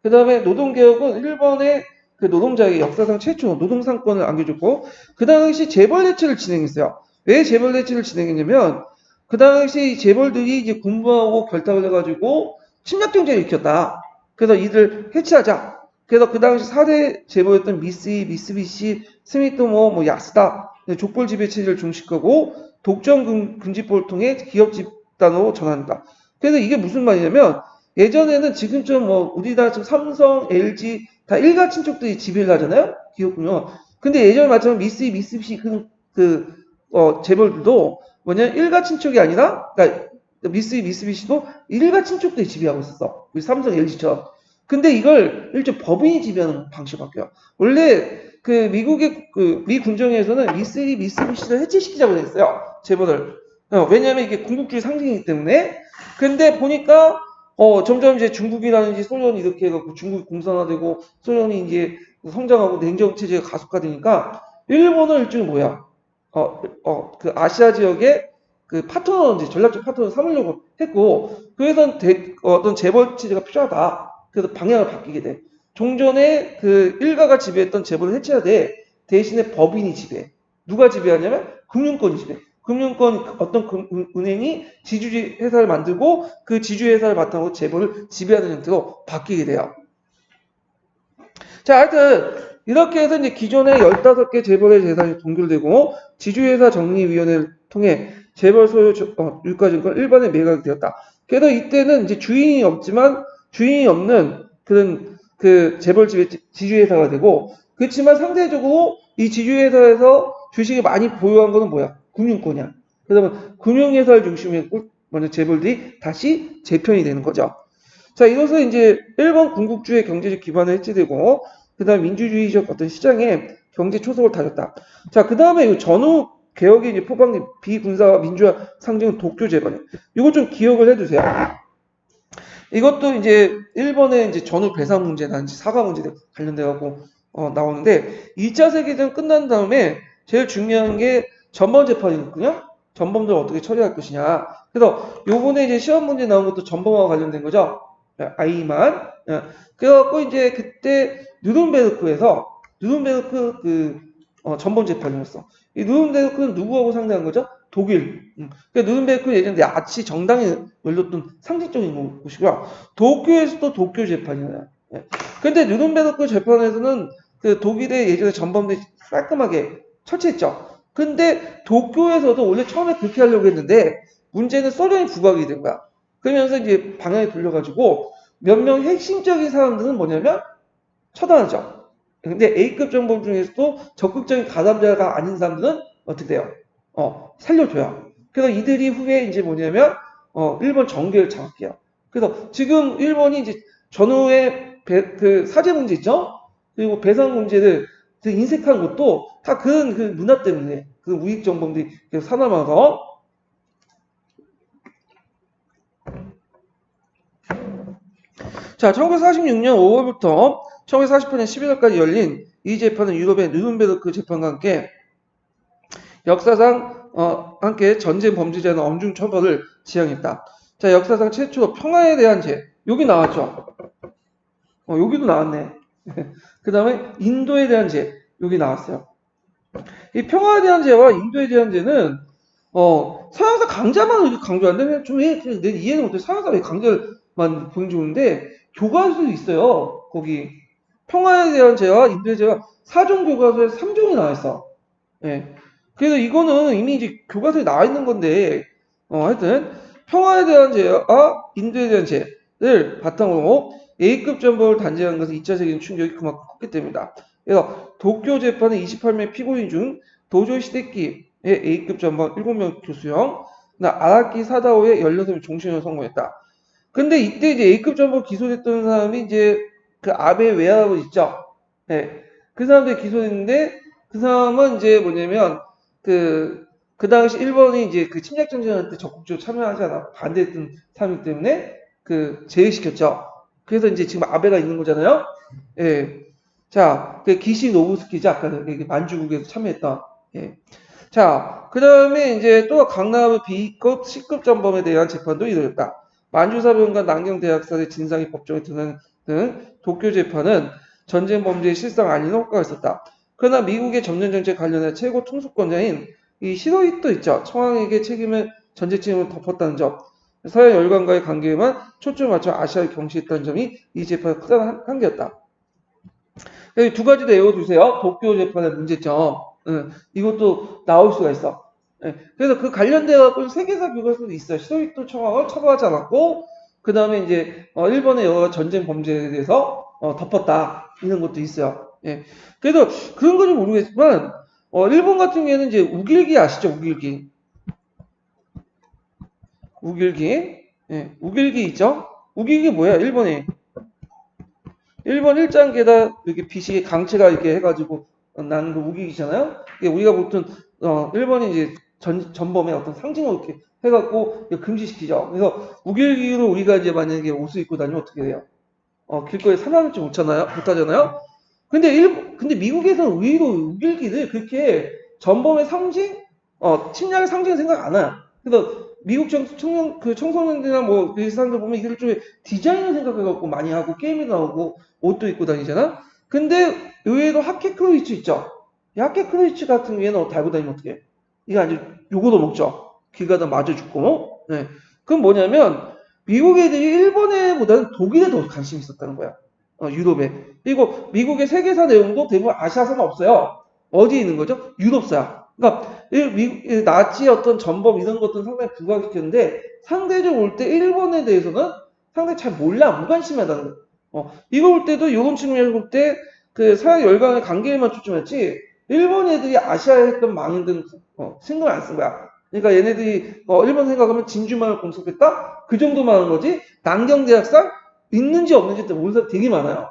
그 다음에 노동개혁은 일본의 그 노동자에게 역사상 최초 노동상권을 안겨줬고 그 당시 재벌대치를 진행했어요. 왜 재벌대치를 진행했냐면 그 당시 재벌들이 이제 군부하고 결탁을 해가지고 침략경제를 일으켰다. 그래서 이들 해치하자. 그래서 그 당시 4대 재벌이었던 미쓰이, 미쓰비시, 스미토모, 야스다 족벌 지배 체제를 중식하고 독점 금지법을 통해 기업 집단으로 전환한다. 그래서 이게 무슨 말이냐면 예전에는 지금쯤 우리나라처럼 삼성, LG 다 일가 친척들이 지배를 하잖아요. 기업군요. 근데 예전에 마찬가지로 미쓰이, 미쓰비시 재벌들도 뭐냐면 일가 친척이 아니라 그러니까 미쓰이, 미쓰비시도 일가 친척들이 지배하고 있었어. 우리 삼성, LG처럼. 근데 이걸 일종 법인이 지배하는 방식으로 바뀌어요. 원래 그 미국의 미 군정에서는 미쓰이, 미쓰비시를 해체시키자고 했어요. 재벌을. 왜냐하면 이게 군국주의 상징이기 때문에. 근데 보니까 점점 이제 중국이라든지 소련이 이렇게 해갖고 중국이 공산화되고 소련이 이제 성장하고 냉전 체제가 가속화되니까 일본은 일종의 뭐야? 그 아시아 지역의 그 파트너인지 전략적 파트너 삼으려고 했고 그래서 어떤 재벌 체제가 필요하다. 그래서 방향을 바뀌게 돼. 종전에 그 일가가 지배했던 재벌을 해체해야 돼. 대신에 법인이 지배해. 누가 지배하냐면 금융권이 지배해. 금융권 어떤 은행이 지주지 회사를 만들고 그 지주 회사를 바탕으로 재벌을 지배하는 형태로 바뀌게 돼요. 자, 하여튼 이렇게 해서 이제 기존의 15개 재벌의 재산이 동결되고 지주회사 정리위원회를 통해 재벌 소유 유가증권 일반에 매각이 되었다. 그래서 이때는 이제 주인이 없지만 주인이 없는 그런 그 재벌 지주회사가 되고 그렇지만 상대적으로 이 지주회사에서 주식을 많이 보유한 거는 뭐야? 금융권이야. 그러면 금융회사를 중심으로 먼저 재벌들이 다시 재편이 되는 거죠. 자, 이로써 이제 일본 군국주의 경제적 기반을 해체되고, 그 다음 민주주의적 어떤 시장에 경제 초석을 다졌다. 자, 그 다음에 전후 개혁의 이제 포방된 비군사와 민주화 상징은 도쿄 재건이에요. 이거 좀 기억을 해두세요. 이것도 이제 일본의 이제 전후 배상 문제나 사과 문제 관련돼갖고 나오는데 2차 세계대전 끝난 다음에 제일 중요한 게 전범 재판이거든요. 전범들 어떻게 처리할 것이냐. 그래서 요번에 이제 시험 문제 나온 것도 전범과 관련된 거죠. 아이만. 그래갖고 이제 그때 누른베르크에서 그 전범 재판이었어. 이 누른베르크는 누구하고 상대한 거죠? 독일. 그러니까 누른베르크는 예전에 나치 정당에 열렸던 상징적인 곳이고요. 도쿄에서도 도쿄 재판이에요. 근데 누른베르크 재판에서는 그 독일의 예전에 전범들이 깔끔하게 처치했죠. 근데 도쿄에서도 원래 처음에 그렇게 하려고 했는데 문제는 소련이 부각이 된 거야. 그러면서 이제 방향이 돌려가지고 몇 명 핵심적인 사람들은 뭐냐면 처단하죠. 근데 A급 정범 중에서도 적극적인 가담자가 아닌 사람들은 어떻게 돼요? 살려줘요. 그래서 이들이 후에 이제 뭐냐면 일본 정계를 장악해요. 그래서 지금 일본이 이제 전후에 그 사제 문제 있죠? 그리고 배상 문제를 그 인색한 것도 다 그런 그 문화 때문에 그 우익 정범들이 계속 살아남아서 자, 1946년 5월부터 1948년 11월까지 열린 이 재판은 유럽의 누른베르크 재판과 함께 역사상 함께 전쟁 범죄자는 엄중 처벌을 지향했다. 자, 역사상 최초로 평화에 대한 죄 여기 나왔죠. 여기도 나왔네. 그 다음에 인도에 대한 죄 여기 나왔어요. 이 평화에 대한 죄와 인도에 대한 죄는 서양사 강자만 이렇게 강조하는데 내 이해는 못해. 서양사 왜 강자만 보여주는데 교과서도 있어요. 거기 평화에 대한 죄와 인도의 죄와 사종 교과서에 3종이 나와 있어. 예. 그래서 이거는 이미 이제 교과서에 나와 있는 건데 하여튼 평화에 대한 죄와 인도에 대한 죄를 바탕으로 A급 전범을 단죄한 것은 2차 세계적 충격이 그만큼 컸기 때문이다. 그래서 도쿄 재판의 28명 피고인 중 도조 시데키의 A급 전범 7명 교수형, 아라키 사다오의 16명 종신형을 선고했다. 근데 이때 이제 A급 전범 기소됐던 사람이 이제 그 아베 외할아버지 있죠. 네. 그 사람들이 기소됐는데 그 사람은 이제 뭐냐면 그 당시 일본이 이제 그 침략 전쟁할 때 적극적으로 참여하지 않아 반대했던 사람이기 때문에 제외시켰죠. 그래서 이제 지금 아베가 있는 거잖아요. 예. 자, 그 기시 노부스키죠. 아까 만주국에서 참여했던. 예. 자, 그 다음에 이제 또 강남의 B급, C급 전범에 대한 재판도 이루어졌다. 만주사병과 남경대학살의 진상이 법정에 드러나는 등 도쿄 재판은 전쟁 범죄의 실상 아닌 효과가 있었다. 그러나 미국의 점령정책 관련해 최고 통수권자인 이 히로히토 있죠. 청왕에게 전제 책임을 덮었다는 점. 서양 열강과의 관계에만 초점을 맞춰 아시아를 경시했다는 점이 이 재판의 크다는 한계였다. 여기 두 가지 더 외워두세요. 도쿄 재판의 문제점. 이것도 나올 수가 있어. 예, 그래서 그 관련돼 갖고 세계사 교과서도 있어요. 시도이토 청왕을 처벌하지 않았고, 그 다음에 이제 일본의 여러 전쟁 범죄에 대해서 덮었다 이런 것도 있어요. 예, 그래서 그런 건지 모르겠지만 일본 같은 경우에는 이제 우길기 아시죠? 우길기. 우길기. 예, 우길기 있죠? 우길기 뭐야? 일본 일장계다 이렇게 빛이 강체가 이렇게 해가지고 나는 그 우길기잖아요. 이게 우리가 보통 일본이 이제 전범의 어떤 상징으로 이렇게 해갖고 금지시키죠. 그래서 우길기로 우리가 이제 만약에 옷을 입고 다니면 어떻게 돼요? 길거리에 살아남지 못하잖아요. 근데 미국에서는 의외로 우길기를 그렇게 전범의 상징, 침략의 상징 생각 안 해요. 그래서 미국 청소년들이나 뭐, 그 사람들 보면 이걸 좀 디자인을 생각해갖고 많이 하고, 게임에 나오고, 옷도 입고 다니잖아? 근데 의외로 하케크로이츠 있죠? 이 하케크로이츠 같은 경우에는 달고 다니면 어떻게 해? 이거 아주 요거도 먹죠? 길 가다 맞아 죽고, 네. 그건 뭐냐면, 미국 애들이 일본 애보다는 독일에 더 관심이 있었다는 거야. 유럽에. 그리고 미국의 세계사 내용도 대부분 아시아사는 없어요. 어디에 있는 거죠? 유럽사야. 그러니까 나치의 어떤 전범 이런 것들은 상당히 부각시켰는데 상대적으로 볼 때 일본에 대해서는 상당히 잘 몰라. 무관심하다는 거예요. 이거 볼 때도 요런 측면에서 볼 때 그 서양 열강의 관계에만 초점했지 일본 애들이 아시아에 했던 망인들은 신경 안 쓴 거야. 그러니까 얘네들이 일본 생각하면 진주만을 공습했다? 그 정도만 하는 거지 남경대학살 있는지 없는지 모르는 사람 되게 많아요.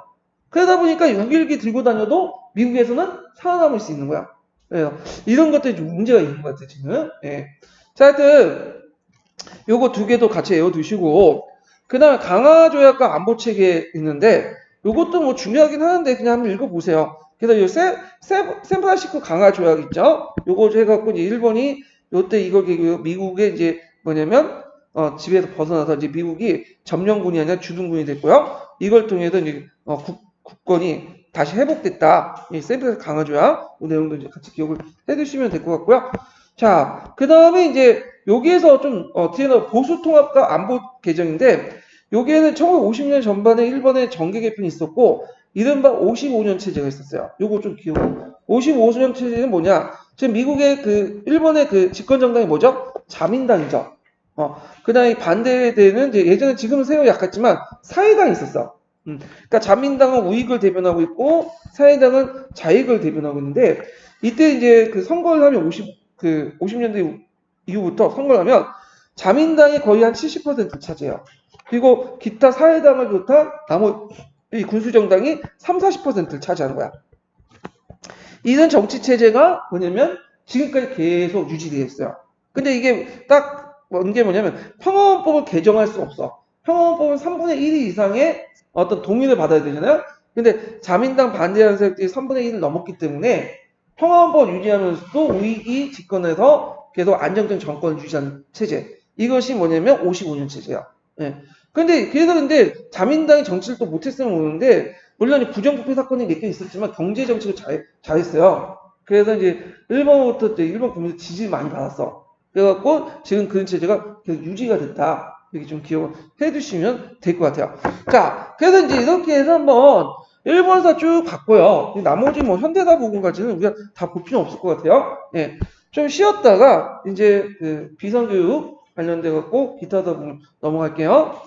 그러다 보니까 6.1기 들고 다녀도 미국에서는 살아남을 수 있는 거야. 예, 이런 것들이 좀 문제가 있는 것 같아요, 지금. 예. 자, 하여튼, 요거 두 개도 같이 외워두시고, 그 다음에 강화조약과 안보체계 있는데, 요것도 뭐 중요하긴 하는데, 그냥 한번 읽어보세요. 그래서 요 샌프란시스코 강화조약 있죠? 요거 해갖고, 이제 일본이, 요때 이거 미국의 이제 뭐냐면, 집에서 벗어나서 이제 미국이 점령군이 아니라 주둔군이 됐고요. 이걸 통해서 이제, 국권이 다시 회복됐다. 이 샌프란시스코 강화조약. 이 내용도 이제 같이 기억을 해두시면 될 것 같고요. 자, 그 다음에 이제 여기에서 좀 뒤에는 보수통합과 안보 개정인데 여기에는 1950년 전반에 일본의 정계 개편이 있었고 이른바 55년 체제가 있었어요. 요거 좀 기억을. 55년 체제는 뭐냐? 지금 미국의 그 일본의 그 집권 정당이 뭐죠? 자민당이죠. 그 다음에 반대되는 이제 예전에 지금은 세월이 약했지만 사회당이 있었어. 그러니까 자민당은 우익을 대변하고 있고 사회당은 좌익을 대변하고 있는데 이때 이제 그 선거를 하면 50년대 이후부터 선거를 하면 자민당이 거의 한 70%를 차지해요. 그리고 기타 사회당을 비롯한 나머지 군수정당이 3, 40%를 차지하는 거야. 이런 정치체제가 뭐냐면 지금까지 계속 유지되어 있어요. 근데 이게 딱 게 뭐냐면 평화헌법을 개정할 수 없어. 평화헌법은 3분의 1 이상의 어떤 동의를 받아야 되잖아요. 근데 자민당 반대하는 세력들이 3분의 1을 넘었기 때문에 평화헌법 유지하면서도 우익이 집권해서 계속 안정적 정권을 유지하는 체제. 이것이 뭐냐면 55년 체제야. 예. 근데 자민당이 정치를 또 못했으면 모르는데 물론 부정부패 사건이 몇 개 있었지만 경제 정책을 잘했어요. 그래서 이제 일본 국민들 지지를 많이 받았어. 그래갖고 지금 그런 체제가 계속 유지가 됐다. 이렇게 좀 기억을 해두시면 될 것 같아요. 자, 그래서 이제 이렇게 해서 한번 일본사 쭉 봤고요. 나머지 뭐 현대사 부분까지는 우리가 다 볼 필요 없을 것 같아요. 예. 좀 쉬었다가 이제 그 비상교육 관련돼 갖고 기타 부분 넘어갈게요.